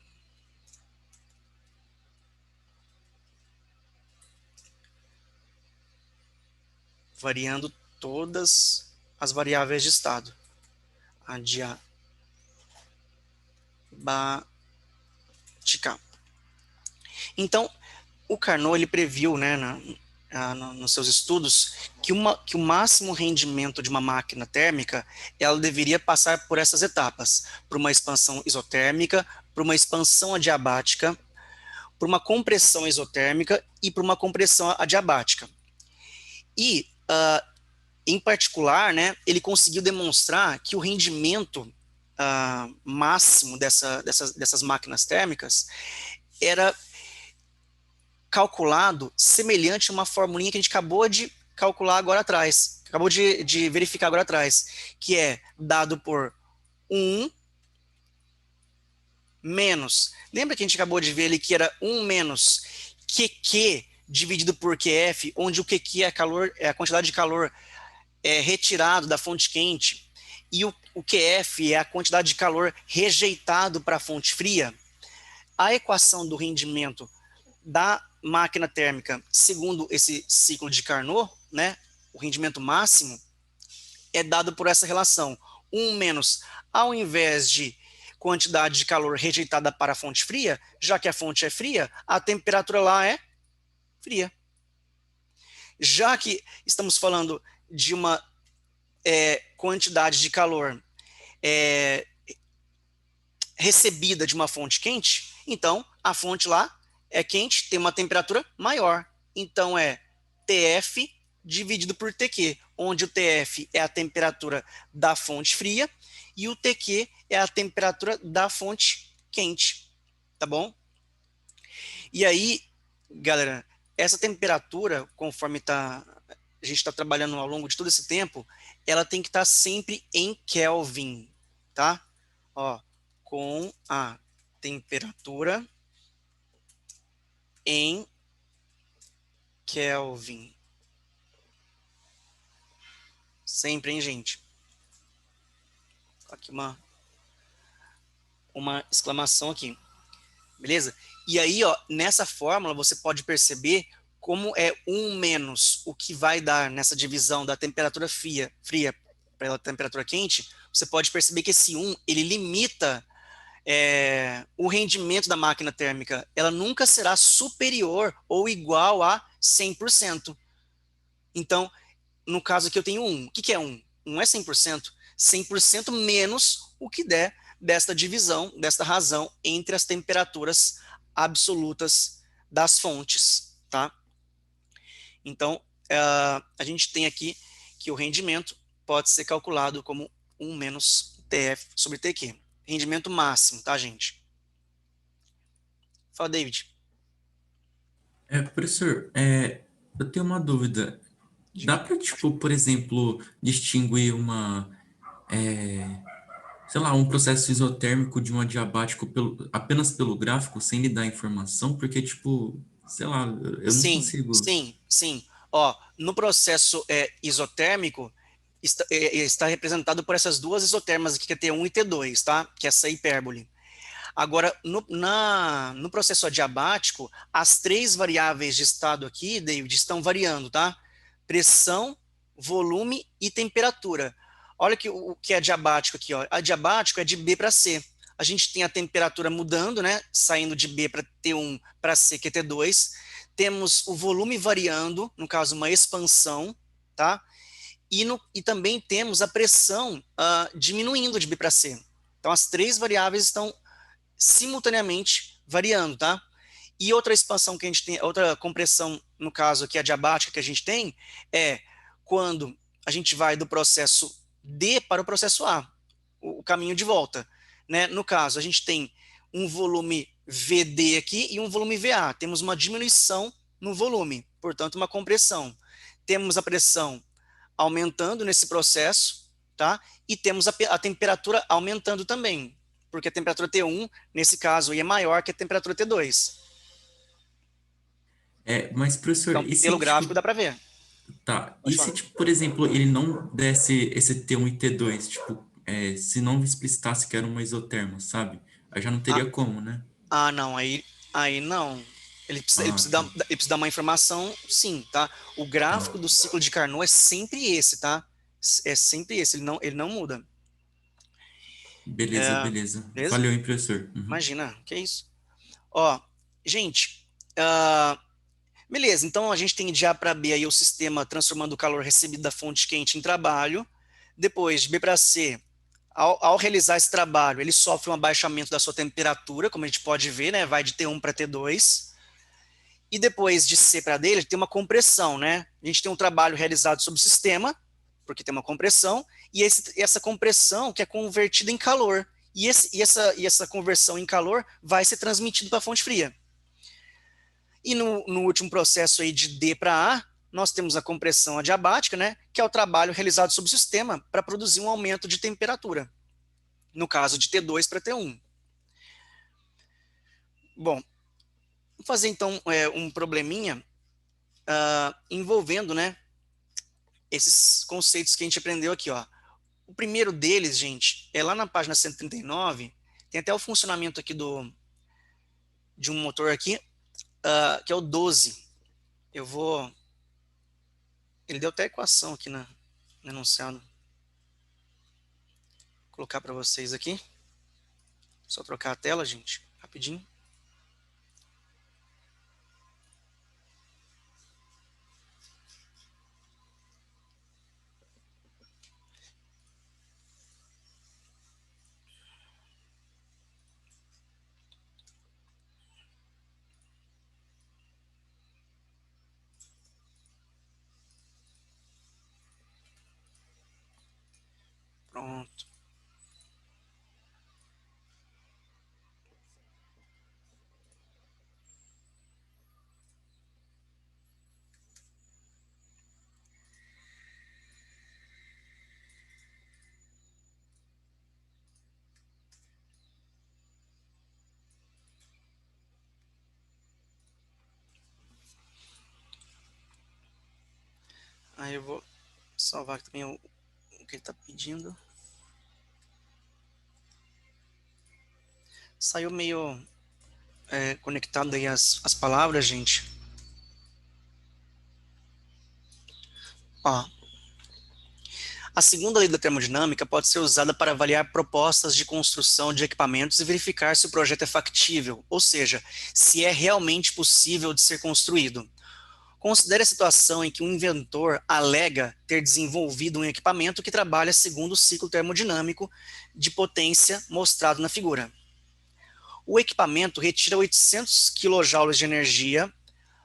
Variando todas as variáveis de estado. Adiabática. Então, o Carnot, ele previu, né, nos seus estudos, que o máximo rendimento de uma máquina térmica, ela deveria passar por essas etapas, por uma expansão isotérmica, por uma expansão adiabática, por uma compressão isotérmica e por uma compressão adiabática. E, em particular, né, ele conseguiu demonstrar que o rendimento máximo dessas máquinas térmicas era calculado semelhante a uma formulinha que a gente acabou de calcular agora atrás, acabou de verificar agora atrás, que é dado por 1 menos, lembra que a gente acabou de ver ali que era 1 menos QQ dividido por QF, onde o QQ é a quantidade de calor retirado da fonte quente, e o QF é a quantidade de calor rejeitado para a fonte fria. A equação do rendimento da máquina térmica, segundo esse ciclo de Carnot, né, o rendimento máximo, é dado por essa relação. 1 menos, ao invés de quantidade de calor rejeitada para a fonte fria, já que a fonte é fria, a temperatura lá é fria. Já que estamos falando de uma quantidade de calor recebida de uma fonte quente, então a fonte lá é quente, tem uma temperatura maior. Então é TF dividido por TQ, onde o TF é a temperatura da fonte fria e o TQ é a temperatura da fonte quente, tá bom? E aí, galera, essa temperatura, conforme a gente está trabalhando ao longo de todo esse tempo, ela tem que estar sempre em Kelvin, tá? Ó, com a temperatura em Kelvin. Sempre, hein, gente? Aqui uma exclamação aqui. Beleza? E aí, ó, nessa fórmula você pode perceber como é 1 menos o que vai dar nessa divisão da temperatura fria para a temperatura quente, você pode perceber que esse 1, ele limita o rendimento da máquina térmica. Ela nunca será superior ou igual a 100%. Então, no caso aqui eu tenho 1. O que é 1? 1 é 100%. 100% menos o que der desta divisão, desta razão entre as temperaturas absolutas das fontes, tá? Então, a gente tem aqui que o rendimento pode ser calculado como 1 menos TF sobre TQ. Rendimento máximo, tá, gente? Fala, David. Professor, eu tenho uma dúvida. Dá Diga. para, tipo, por exemplo, distinguir sei lá, um processo isotérmico de um adiabático apenas pelo gráfico, sem lhe dar informação? Porque, tipo, sei lá, eu não Sim, consigo. sim, sim. Ó, no processo isotérmico, está representado por essas duas isotermas aqui, que é T1 e T2, tá? Que é essa hipérbole. Agora, no processo adiabático, as três variáveis de estado aqui, David, estão variando, tá? Pressão, volume e temperatura. Olha o que é adiabático aqui, ó. Adiabático é de B para C. A gente tem a temperatura mudando, né? Saindo de B para T1 para C, que é T2. Temos o volume variando, no caso, uma expansão, tá? E também temos a pressão diminuindo de B para C. Então, as três variáveis estão simultaneamente variando, tá? E outra expansão que a gente tem, outra compressão, no caso aqui, adiabática que a gente tem, é quando a gente vai do processo D para o processo A, o caminho de volta, né? No caso, a gente tem um volume VD aqui e um volume VA. Temos uma diminuição no volume, portanto, uma compressão. Temos a pressão aumentando nesse processo, tá? E temos a temperatura aumentando também, porque a temperatura T1, nesse caso, aí é maior que a temperatura T2. Mas, professor, Então, e se, pelo gráfico tipo, dá para ver. tá, e Pode se, falar. tipo, por exemplo, ele não desse esse T1 e T2, tipo, se não explicitasse que era uma isoterma, sabe? Aí já não Ah, teria como, né? não, aí não. Ele precisa, ele Ah, precisa dar, tá. ele precisa dar uma informação, sim, tá? O gráfico Tá. do ciclo de Carnot é sempre esse, tá? É sempre esse, ele não muda. Beleza, beleza. Beleza? Valeu, hein, professor. Uhum. Imagina, que isso. Ó, gente, ah, beleza, então a gente tem de A para B aí o sistema transformando o calor recebido da fonte quente em trabalho. Depois, de B para C, ao realizar esse trabalho, ele sofre um abaixamento da sua temperatura, como a gente pode ver, né? Vai de T1 para T2. E depois de C para D, ele tem uma compressão, né? A gente tem um trabalho realizado sobre o sistema, porque tem uma compressão, e essa compressão que é convertida em calor. E essa conversão em calor vai ser transmitida para a fonte fria. E no último processo aí de D para A, nós temos a compressão adiabática, né, que é o trabalho realizado sobre o sistema para produzir um aumento de temperatura, no caso de T2 para T1. Bom, vou fazer então um probleminha envolvendo, né, esses conceitos que a gente aprendeu aqui, ó. O primeiro deles, gente, é lá na página 139, tem até o funcionamento aqui de um motor aqui, que é o 12. Ele deu até a equação aqui no enunciado. Vou colocar para vocês aqui. Só trocar a tela, gente, rapidinho. Pronto. Aí eu vou salvar aqui também o que ele está pedindo. Saiu meio conectado aí as palavras, gente. Ó, A segunda lei da termodinâmica pode ser usada para avaliar propostas de construção de equipamentos e verificar se o projeto é factível, ou seja, se é realmente possível de ser construído. Considere a situação em que um inventor alega ter desenvolvido um equipamento que trabalha segundo o ciclo termodinâmico de potência mostrado na figura. O equipamento retira 800 kJ de energia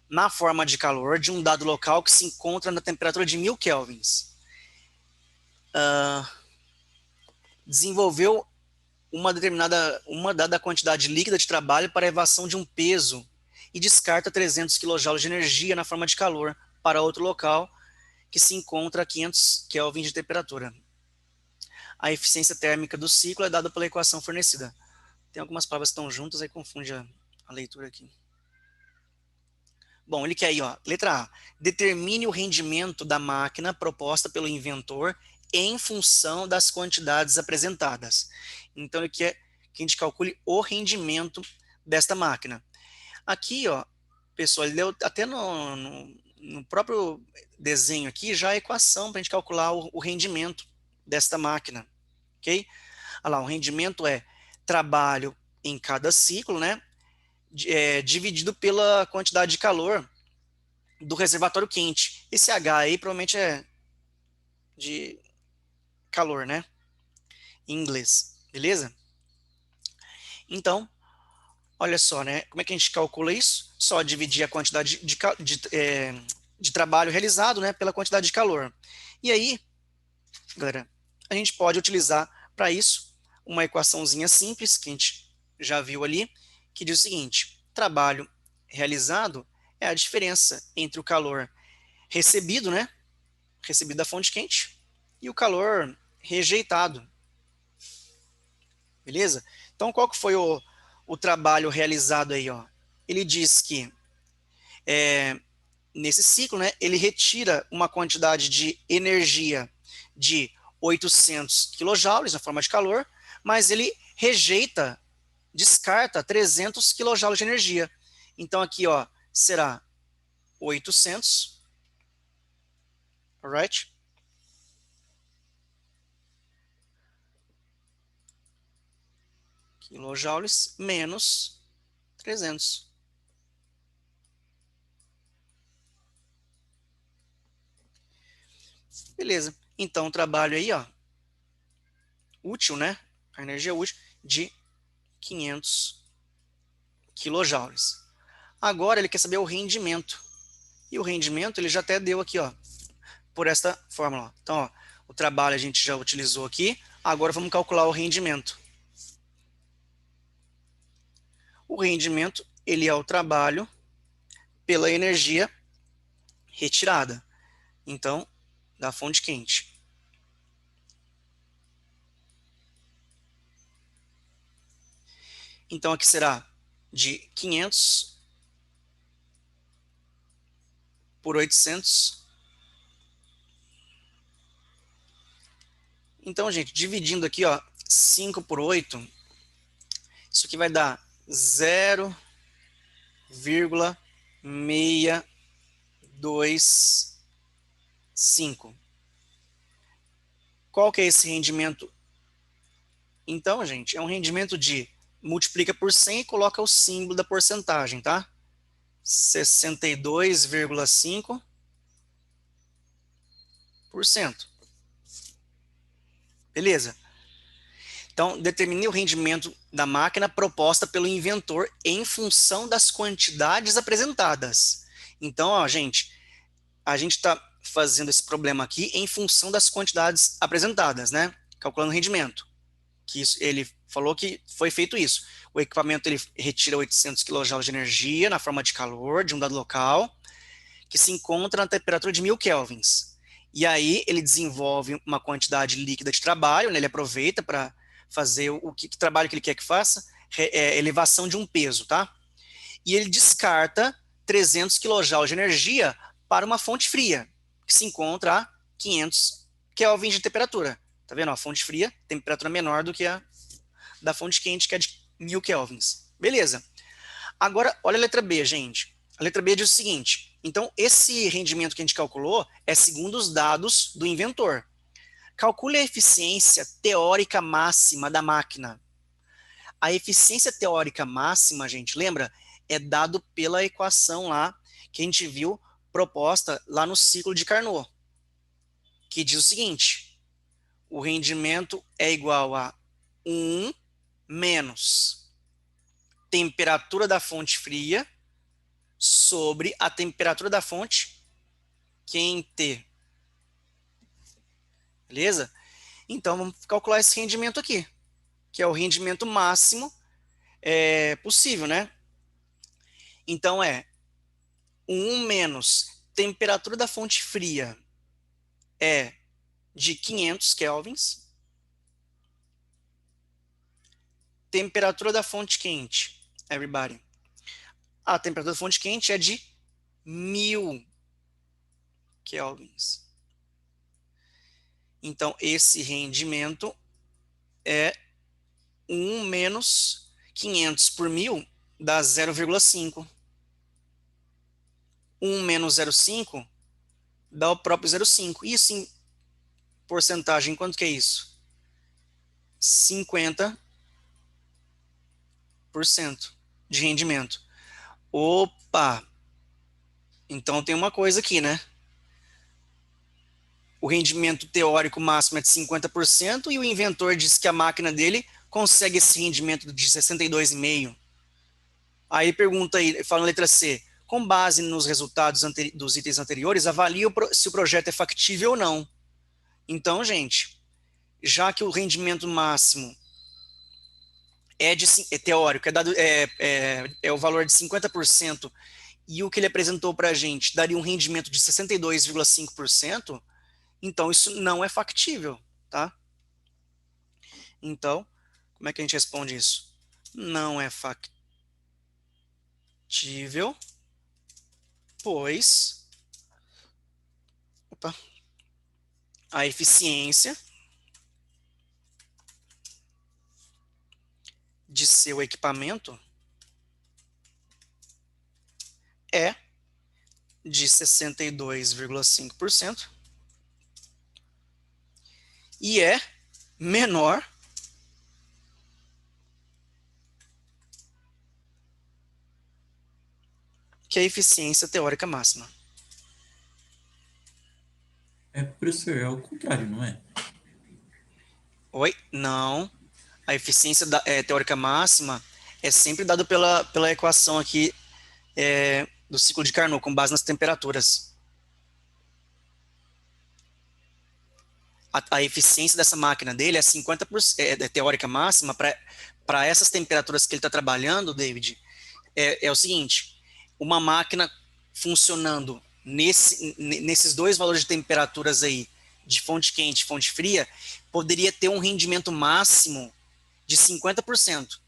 na forma de calor de um dado local que se encontra na temperatura de 1000 kelvins. Desenvolveu uma dada quantidade líquida de trabalho para a elevação de um peso e descarta 300 kJ de energia na forma de calor para outro local que se encontra a 500 kelvin de temperatura. A eficiência térmica do ciclo é dada pela equação fornecida. Tem algumas palavras que estão juntas, aí confunde a leitura aqui. Bom, ele quer aí, ó, letra A. Determine o rendimento da máquina proposta pelo inventor em função das quantidades apresentadas. Então, ele quer que a gente calcule o rendimento desta máquina. Aqui, ó, pessoal, ele deu até no próprio desenho aqui já a equação para a gente calcular o rendimento desta máquina, ok? Olha lá, o rendimento é trabalho em cada ciclo, né? Dividido pela quantidade de calor do reservatório quente. Esse H aí provavelmente é de calor, né? Em inglês, beleza? Então, olha só, né? Como é que a gente calcula isso? Só dividir a quantidade de trabalho realizado, né, pela quantidade de calor. E aí, galera, a gente pode utilizar para isso uma equaçãozinha simples, que a gente já viu ali, que diz o seguinte: trabalho realizado é a diferença entre o calor recebido, né, recebido da fonte quente, e o calor rejeitado. Beleza? Então, qual que foi o trabalho realizado aí, ó? Ele diz que nesse ciclo, né, ele retira uma quantidade de energia de 800 kJ na forma de calor, mas ele rejeita, descarta 300 kJ de energia. Então aqui, ó, será 800, alright? Kilojoules menos 300. Beleza. Então, o trabalho aí, ó, útil, né? A energia útil de 500 kJ. Agora ele quer saber o rendimento. E o rendimento ele já até deu aqui, ó, por esta fórmula. Então, ó, o trabalho a gente já utilizou aqui. Agora vamos calcular o rendimento. O rendimento, ele é o trabalho pela energia retirada. Então, da fonte quente. Então, aqui será de 500 por 800. Então, gente, dividindo aqui, ó, 5 por 8, isso aqui vai dar 0,625. Qual que é esse rendimento? Então, gente, é um rendimento de multiplica por 100 e coloca o símbolo da porcentagem, tá? 62,5%. Beleza? Então, determine o rendimento da máquina proposta pelo inventor em função das quantidades apresentadas. Então, ó, gente, a gente está fazendo esse problema aqui em função das quantidades apresentadas, né? Calculando o rendimento. Que isso, ele falou que foi feito isso. O equipamento ele retira 800 kJ de energia na forma de calor de um dado local, que se encontra na temperatura de 1000 kelvins. E aí ele desenvolve uma quantidade líquida de trabalho, né? Ele aproveita para fazer que trabalho que ele quer que faça, elevação de um peso, tá? E ele descarta 300 kJ de energia para uma fonte fria, que se encontra a 500 kelvin de temperatura. Tá vendo? A fonte fria, temperatura menor do que a da fonte quente, que é de 1000 kelvins. Beleza. Agora, olha a letra B, gente. A letra B diz o seguinte: então, esse rendimento que a gente calculou é segundo os dados do inventor. calcule a eficiência teórica máxima da máquina. A eficiência teórica máxima, gente, lembra? É dado pela equação lá que a gente viu proposta lá no ciclo de Carnot, que diz o seguinte: o rendimento é igual a 1 menos temperatura da fonte fria sobre a temperatura da fonte quente. Beleza? Então, vamos calcular esse rendimento aqui, que é o rendimento máximo possível, né? Então, é 1 menos temperatura da fonte fria é de 500 kelvins. Temperatura da fonte quente, everybody. A temperatura da fonte quente é de 1000 kelvins. Então, esse rendimento é 1 menos 500 por 1000 dá 0,5. 1 menos 0,5 dá o próprio 0,5. Isso em porcentagem, quanto que é isso? 50% de rendimento. Opa! Então tem uma coisa aqui, né? O rendimento teórico máximo é de 50% e o inventor diz que a máquina dele consegue esse rendimento de 62,5%. Aí pergunta aí, fala na letra C, com base nos resultados dos itens anteriores, avalie se o projeto é factível ou não. Então, gente, já que o rendimento máximo é teórico, é o valor de 50%, e o que ele apresentou para a gente daria um rendimento de 62,5%, então isso não é factível, tá? Então, como é que a gente responde isso? Não é factível, pois a eficiência de seu equipamento é de 62,5% e é menor que a eficiência teórica máxima. Professor, é o contrário, não é? Oi? Não. A eficiência teórica máxima é sempre dado pela equação aqui do ciclo de Carnot, com base nas temperaturas. A eficiência dessa máquina dele é 50%, teórica máxima, para essas temperaturas que ele está trabalhando, David, é o seguinte: uma máquina funcionando nesses dois valores de temperaturas aí, de fonte quente e fonte fria, poderia ter um rendimento máximo de 50%.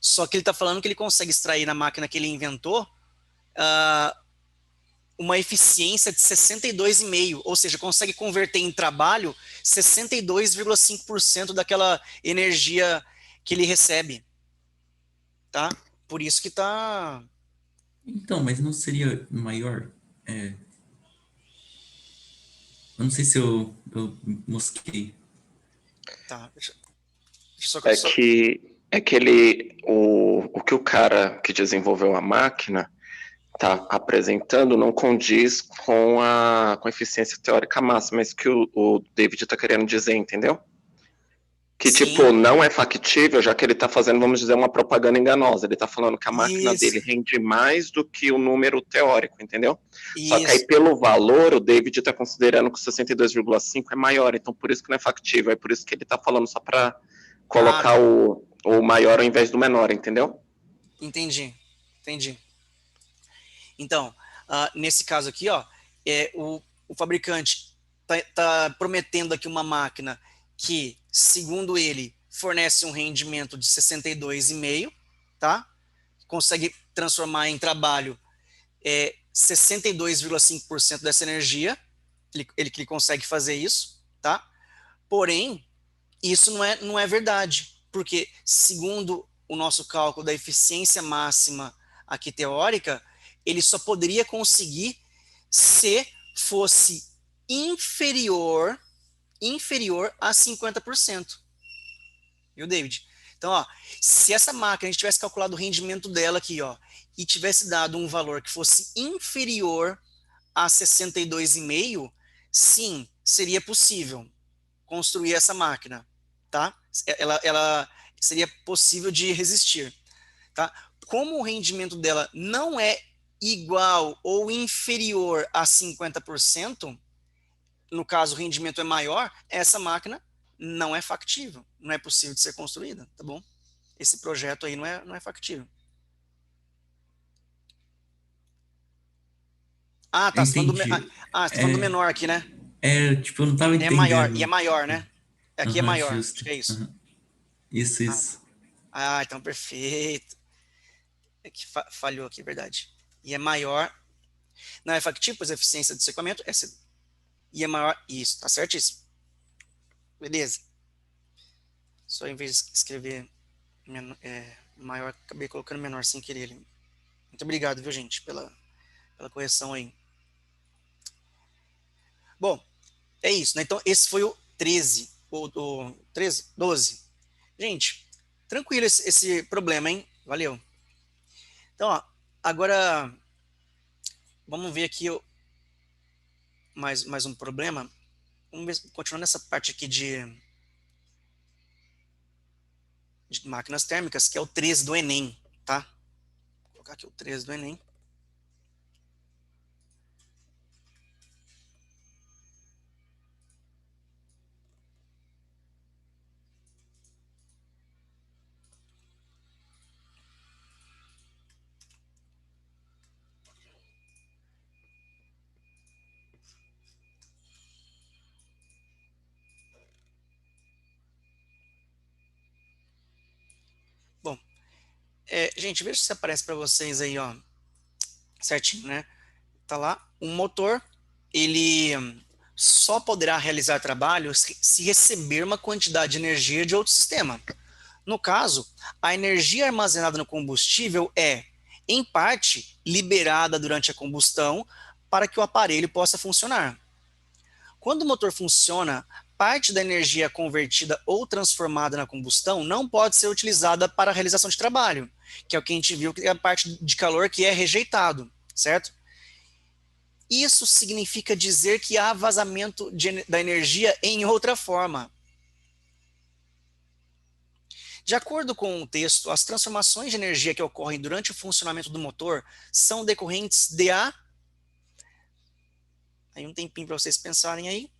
Só que ele está falando que ele consegue extrair na máquina que ele inventou uma eficiência de 62,5%, ou seja, consegue converter em trabalho 62,5% daquela energia que ele recebe. Tá? Por isso que está... Então, mas não seria maior? Eu não sei se eu mosquei. Tá, deixa só... O que o cara que desenvolveu a máquina está apresentando não condiz com a eficiência teórica máxima, mas que o David está querendo dizer, entendeu? Que, Sim. tipo, não é factível, já que ele está fazendo, vamos dizer, uma propaganda enganosa. Ele está falando que a máquina dele rende mais do que o número teórico, entendeu? Isso. Só que aí, pelo valor, o David está considerando que o 62,5 é maior, então por isso que não é factível, é por isso que ele está falando só para colocar o maior ao invés do menor, entendeu? Entendi. Então, nesse caso aqui, ó, o fabricante tá prometendo aqui uma máquina que, segundo ele, fornece um rendimento de 62,5%, tá? Consegue transformar em trabalho 62,5% dessa energia, ele consegue fazer isso, tá? Porém, isso não é verdade, porque, segundo o nosso cálculo da eficiência máxima aqui teórica, ele só poderia conseguir se fosse inferior inferior a 50%. Viu, David? Então, ó, se essa máquina a gente tivesse calculado o rendimento dela aqui, ó, e tivesse dado um valor que fosse inferior a 62,5, sim, seria possível construir essa máquina, tá? Ela seria possível de resistir, tá? Como o rendimento dela não é igual ou inferior a 50%, no caso o rendimento é maior, essa máquina não é factível, não é possível de ser construída, tá bom? Esse projeto aí não é factível. Ah, tá, você tá falando do, Entendi. você tá falando do menor aqui, né? Tipo, eu não tava É maior, e é entendendo. maior, né? Aqui é Aham, maior, acho justo. que é isso. Aham. Isso, Ah, isso. então perfeito. É que falhou aqui, verdade. E é maior. Não é factível, pois a eficiência do equipamento é. E é maior. Isso, tá certíssimo. Beleza. Só em vez de escrever maior, acabei colocando menor sem querer ali. Muito obrigado, viu, gente, pela correção aí. Bom, é isso, né? Então, esse foi o 13. O 13? 12. Gente, tranquilo esse problema, hein? Valeu. Então, ó, agora vamos ver aqui mais um problema. Vamos ver, continuando nessa parte aqui de máquinas térmicas, que é o 13 do Enem, tá? Vou colocar aqui o 13 do Enem. Bom, gente, veja se aparece para vocês aí, ó, certinho, né? Tá lá, um motor, ele só poderá realizar trabalho se receber uma quantidade de energia de outro sistema. No caso, a energia armazenada no combustível é, em parte, liberada durante a combustão para que o aparelho possa funcionar. Quando o motor funciona, parte da energia convertida ou transformada na combustão não pode ser utilizada para a realização de trabalho, que é o que a gente viu, que é a parte de calor que é rejeitado, certo? Isso significa dizer que há vazamento da energia em outra forma. De acordo com o texto, as transformações de energia que ocorrem durante o funcionamento do motor são decorrentes de a... Aí um tempinho para vocês pensarem aí.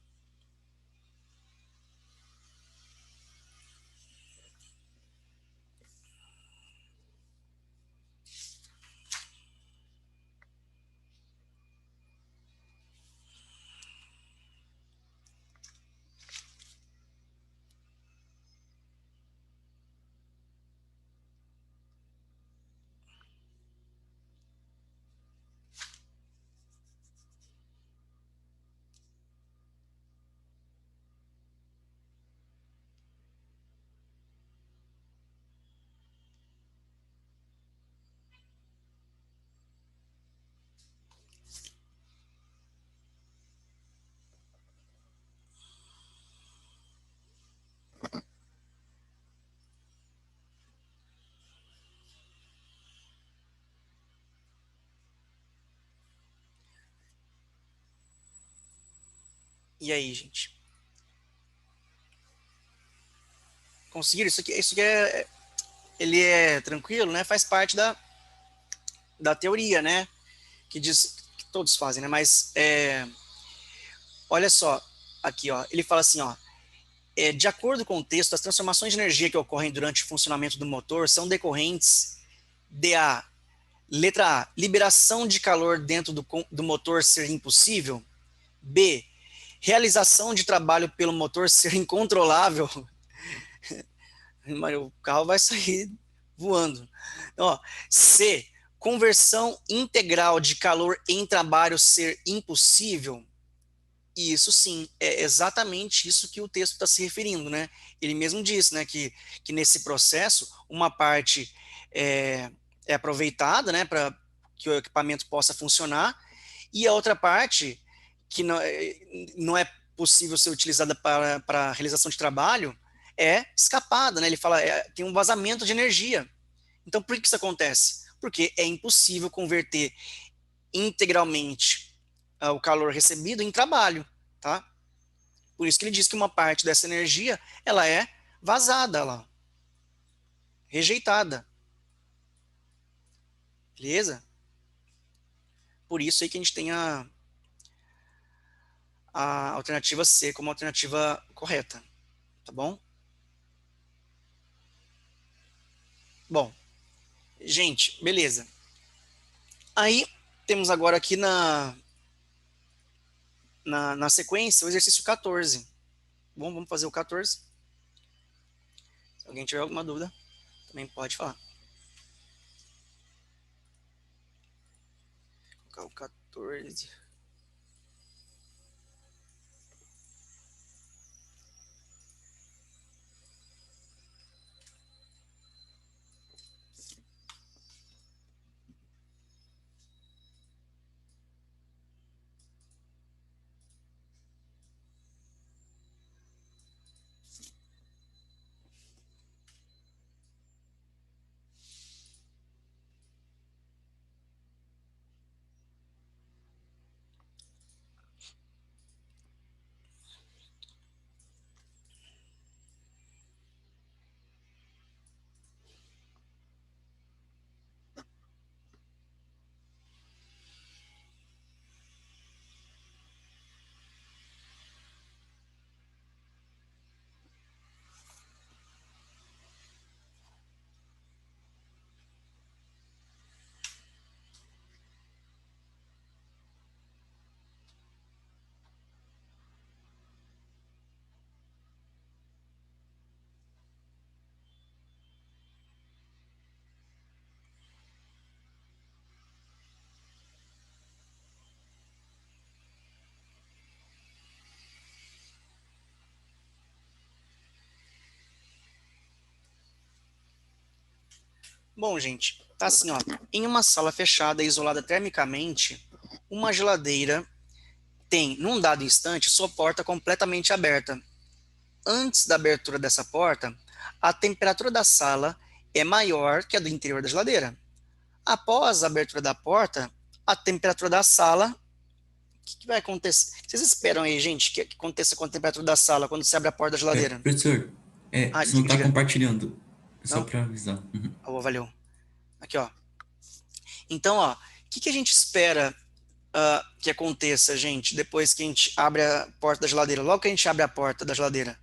E aí, gente? Conseguiram? Isso aqui ele é tranquilo, né? Faz parte da teoria, né? Que diz que todos fazem, né? Mas olha só, aqui, ó, ele fala assim, ó, de acordo com o texto, as transformações de energia que ocorrem durante o funcionamento do motor são decorrentes de letra A, liberação de calor dentro do motor ser impossível. B, realização de trabalho pelo motor ser incontrolável. Mas o carro vai sair voando. Ó, C, conversão integral de calor em trabalho ser impossível. E isso sim, é exatamente isso que o texto está se referindo, né? Ele mesmo diz, né, que nesse processo, uma parte é aproveitada, né, para que o equipamento possa funcionar, e a outra parte, que não é possível ser utilizada para realização de trabalho é escapada, né? Ele fala, tem um vazamento de energia. Então, por que isso acontece? Porque é impossível converter integralmente o calor recebido em trabalho, tá? Por isso que ele diz que uma parte dessa energia, ela é vazada, ela, rejeitada. Beleza? Por isso aí que a gente tem a alternativa C como alternativa correta, tá bom? Bom, gente, beleza. Aí, temos agora aqui na sequência o exercício 14. Bom, vamos fazer o 14. Se alguém tiver alguma dúvida, também pode falar. Vou colocar o 14. Bom, gente, tá assim, ó. Em uma sala fechada e isolada termicamente, uma geladeira tem, num dado instante, sua porta completamente aberta. Antes da abertura dessa porta, a temperatura da sala é maior que a do interior da geladeira. Após a abertura da porta, a temperatura da sala, o que vai acontecer? Vocês esperam aí, gente, que aconteça com a temperatura da sala quando se abre a porta da geladeira? Professor, você não tá Diga. compartilhando. Só Não? para avisar. Uhum. Oh, valeu. Aqui, ó. Então, ó, o que a gente espera que aconteça, gente, depois que a gente abre a porta da geladeira? Logo que a gente abre a porta da geladeira,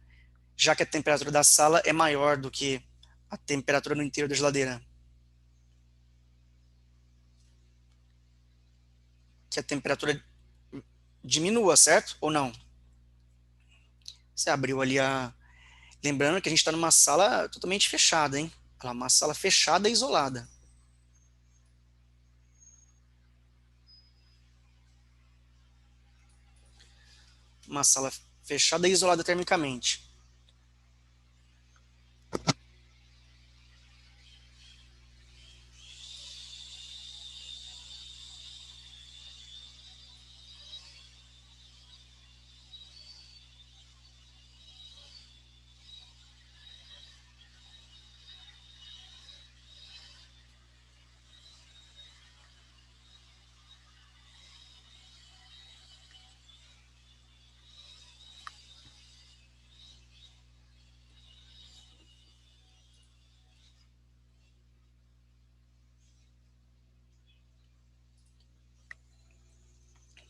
já que a temperatura da sala é maior do que a temperatura no interior da geladeira. Que a temperatura diminua, certo? Ou não? Você abriu ali a... Lembrando que a gente está numa sala totalmente fechada, hein? Uma sala fechada e isolada. Uma sala fechada e isolada termicamente.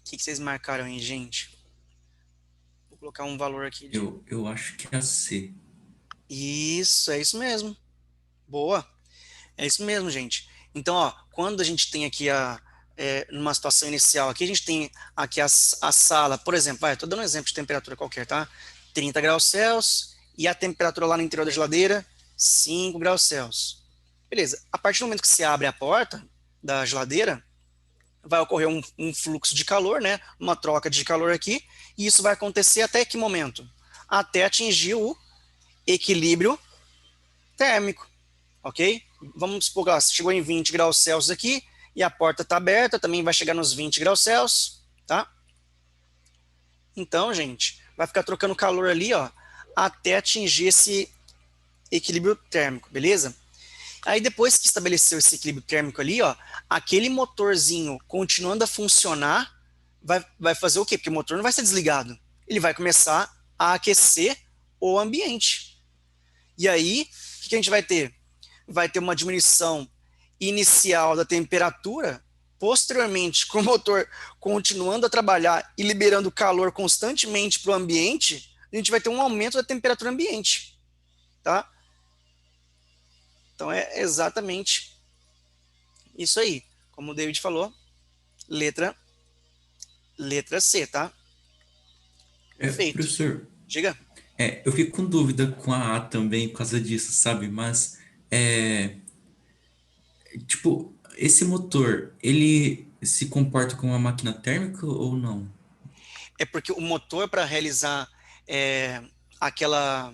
O que vocês marcaram aí, gente? Vou colocar um valor aqui. Eu acho que é a C. Isso, é isso mesmo. Boa. É isso mesmo, gente. Então, ó, quando a gente tem aqui numa situação inicial, aqui a gente tem aqui a sala, por exemplo, estou dando um exemplo de temperatura qualquer, tá? 30 graus Celsius e a temperatura lá no interior da geladeira, 5 graus Celsius. Beleza. A partir do momento que se abre a porta da geladeira, vai ocorrer um fluxo de calor, né? Uma troca de calor aqui, e isso vai acontecer até que momento? Até atingir o equilíbrio térmico, ok? Vamos supor que ela chegou em 20 graus Celsius aqui, e a porta está aberta, também vai chegar nos 20 graus Celsius, tá? Então, gente, vai ficar trocando calor ali, ó, até atingir esse equilíbrio térmico, beleza? Aí depois que estabeleceu esse equilíbrio térmico ali, ó, aquele motorzinho continuando a funcionar, vai fazer o quê? Porque o motor não vai ser desligado. Ele vai começar a aquecer o ambiente. E aí, o que a gente vai ter? Vai ter uma diminuição inicial da temperatura, posteriormente, com o motor continuando a trabalhar e liberando calor constantemente para o ambiente, a gente vai ter um aumento da temperatura ambiente, tá? Então é exatamente isso aí. Como o David falou, letra C, tá? Perfeito. Professor, Diga. eu fico com dúvida com a A também por causa disso, sabe? Mas, tipo, esse motor, ele se comporta como uma máquina térmica ou não? É porque o motor, para realizar aquela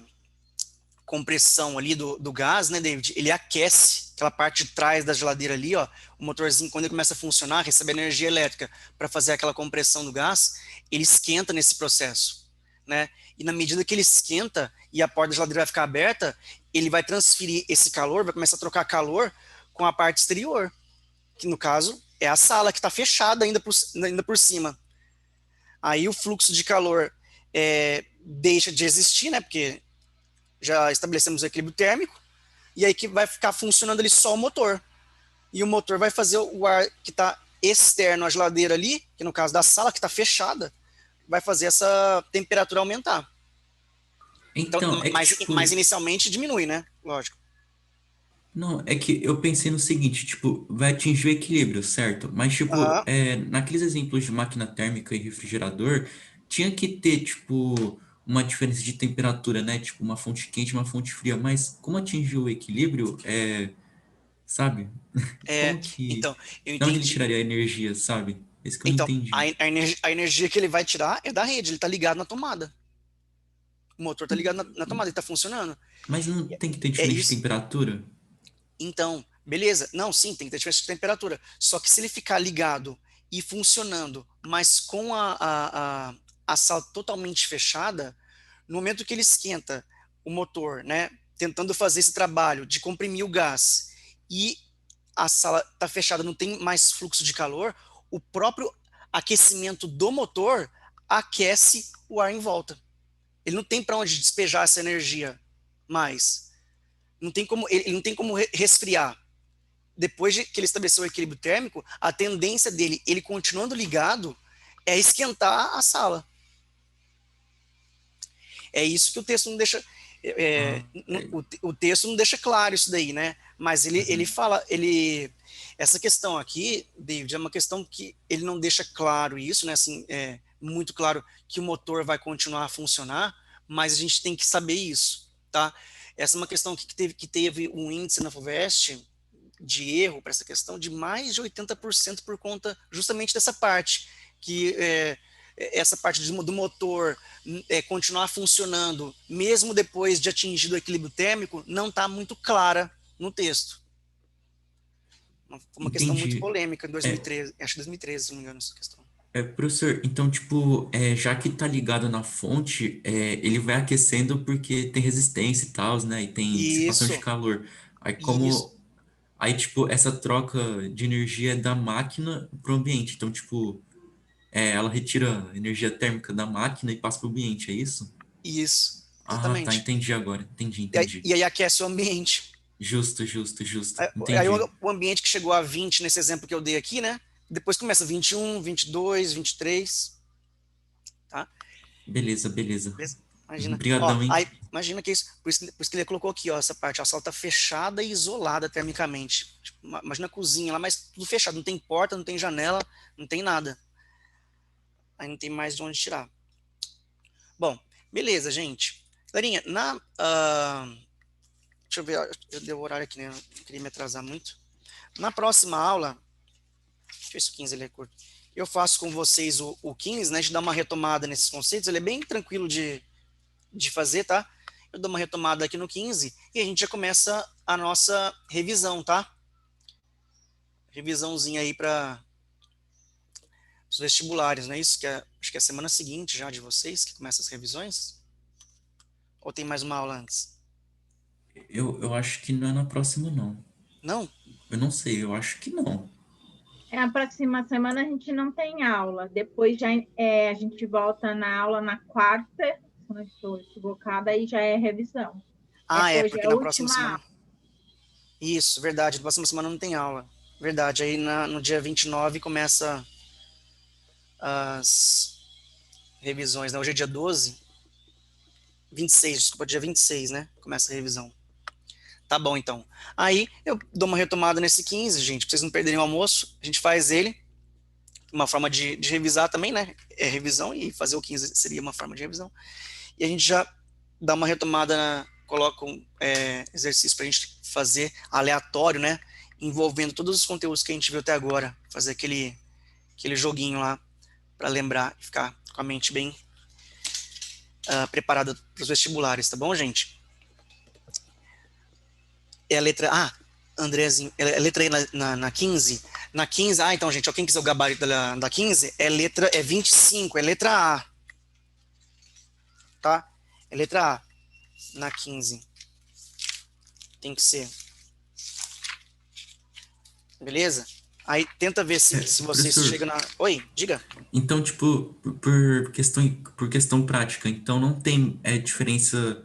compressão ali do gás, né, David? Ele aquece aquela parte de trás da geladeira ali, ó. O motorzinho, quando ele começa a funcionar, recebe energia elétrica para fazer aquela compressão do gás, ele esquenta nesse processo, né? E na medida que ele esquenta e a porta da geladeira vai ficar aberta, ele vai transferir esse calor, vai começar a trocar calor com a parte exterior, que no caso é a sala que está fechada ainda por cima. Aí o fluxo de calor deixa de existir, né? Porque já estabelecemos o equilíbrio térmico, e aí que vai ficar funcionando ali só o motor. E o motor vai fazer o ar que está externo à geladeira ali, que no caso da sala que está fechada, vai fazer essa temperatura aumentar. Então, Então, é que, mas tipo, inicialmente diminui, né? Lógico. não, é que eu pensei no seguinte, tipo, vai atingir o equilíbrio, certo? Mas, tipo, Aham. naqueles exemplos de máquina térmica e refrigerador, tinha que ter, tipo, uma diferença de temperatura, né? Tipo, uma fonte quente e uma fonte fria. Mas como atingir o equilíbrio, sabe? É, Como que... então, eu De onde ele entendi. tiraria a energia, sabe? Esse que eu não Então, entendi. a energia que ele vai tirar é da rede, ele está ligado na tomada. O motor está ligado na tomada, ele está funcionando. Mas não tem que ter É diferença de isso. temperatura? Então, beleza. Não, sim, tem que ter diferença de temperatura. Só que se ele ficar ligado e funcionando, mas com a sala totalmente fechada, no momento que ele esquenta o motor, né, tentando fazer esse trabalho de comprimir o gás e a sala está fechada, não tem mais fluxo de calor, o próprio aquecimento do motor aquece o ar em volta. Ele não tem para onde despejar essa energia mais. Não tem como, ele não tem como resfriar. Depois de que ele estabeleceu o equilíbrio térmico, a tendência dele, ele continuando ligado, é esquentar a sala. É isso que o texto não deixa. Ah, O texto não deixa claro isso daí, né? Mas ele uhum. fala, essa questão aqui, David, é uma questão que ele não deixa claro isso, né? Assim, muito claro que o motor vai continuar a funcionar, mas a gente tem que saber isso, tá? Essa é uma questão que teve um índice na FUVEST de erro para essa questão de mais de 80% por conta justamente dessa parte, que essa parte do motor continuar funcionando, mesmo depois de atingido o equilíbrio térmico, não está muito clara no texto. Foi uma questão muito Entendi. polêmica em É, 2013, acho que 2013, se não me engano, essa questão. professor, então, tipo, já que tá ligado na fonte, ele vai aquecendo porque tem resistência e tal, né? E tem dissipação de Isso, calor. Aí, isso, tipo, essa troca de energia é da máquina pro ambiente. Então, tipo, ela retira a energia térmica da máquina e passa pro ambiente, é isso? isso, Ah, tá, exatamente. entendi agora. Entendi, E aí, entendi. e aí aquece o ambiente. Justo, justo, justo. Aí Entendi. o ambiente que chegou a 20 nesse exemplo que eu dei aqui, né? Depois começa 21, 22, 23, tá? Beleza, beleza. Beleza? Imagina. Ó, Obrigadão, hein? aí, imagina que é isso. Por isso que ele colocou aqui, ó, essa parte. A sala está fechada e isolada termicamente. Tipo, imagina a cozinha lá, mas tudo fechado. Não tem porta, não tem janela, não tem nada. Aí não tem mais de onde tirar. Bom, beleza, gente. Galerinha, deixa eu ver, eu dei o horário aqui, né? Não queria me atrasar muito. Na próxima aula, deixa eu ver se o 15 ele é curto. Eu faço com vocês o 15, né? A gente dá uma retomada nesses conceitos. Ele é bem tranquilo de fazer, tá? Eu dou uma retomada aqui no 15 e a gente já começa a nossa revisão, tá? Revisãozinha aí os vestibulares, não é isso? Acho que é a semana seguinte já de vocês que começam as revisões? Ou tem mais uma aula antes? Eu acho que não é na próxima, não. Não? Eu não sei, eu acho que não. A próxima semana a gente não tem aula. Depois já a gente volta na aula na quarta, se não estou equivocada, aí já é revisão. Ah, Depois porque é a na próxima última semana... aula. Isso, verdade, na próxima semana não tem aula. Verdade, aí no dia 29 começa as revisões, né? Hoje é dia 12, 26, desculpa, dia 26, né? Começa a revisão. Tá bom, então. Aí eu dou uma retomada nesse 15, gente, pra vocês não perderem o almoço. A gente faz ele, uma forma de revisar também, né? É revisão e fazer o 15 seria uma forma de revisão. E a gente já dá uma retomada, coloca um exercício pra gente fazer aleatório, né? Envolvendo todos os conteúdos que a gente viu até agora. Fazer aquele joguinho lá para lembrar e ficar com a mente bem preparada para os vestibulares, tá bom, gente? É a letra A, Andrezinho, é a letra E na 15. Na 15, então, gente, ó, quem quiser o gabarito da 15, é 25, é letra A. Tá? É letra A na 15. Tem que ser. Beleza? Aí tenta ver se você Professor, chega na... Oi, diga. então, tipo, por questão prática, então não tem diferença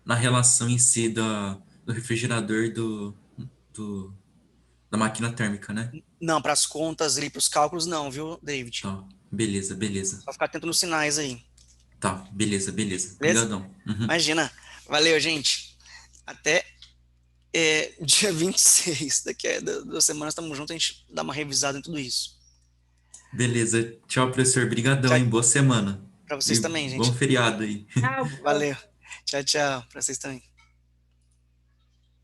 na relação em si do refrigerador e da máquina térmica, né? Não, para as contas ali, para os cálculos, não, viu, David? Tá, beleza, beleza. Só ficar atento nos sinais aí. Tá, beleza, beleza. Beleza? Obrigadão. Uhum. Imagina. Valeu, gente. Até dia 26. Daqui a 2 semanas estamos juntos, a gente dá uma revisada em tudo isso. Beleza. Tchau, professor. Obrigadão, Tchau. hein? Boa semana. Para vocês E também, bom gente. feriado aí. Ah, Valeu. Tchau, tchau. Para vocês também.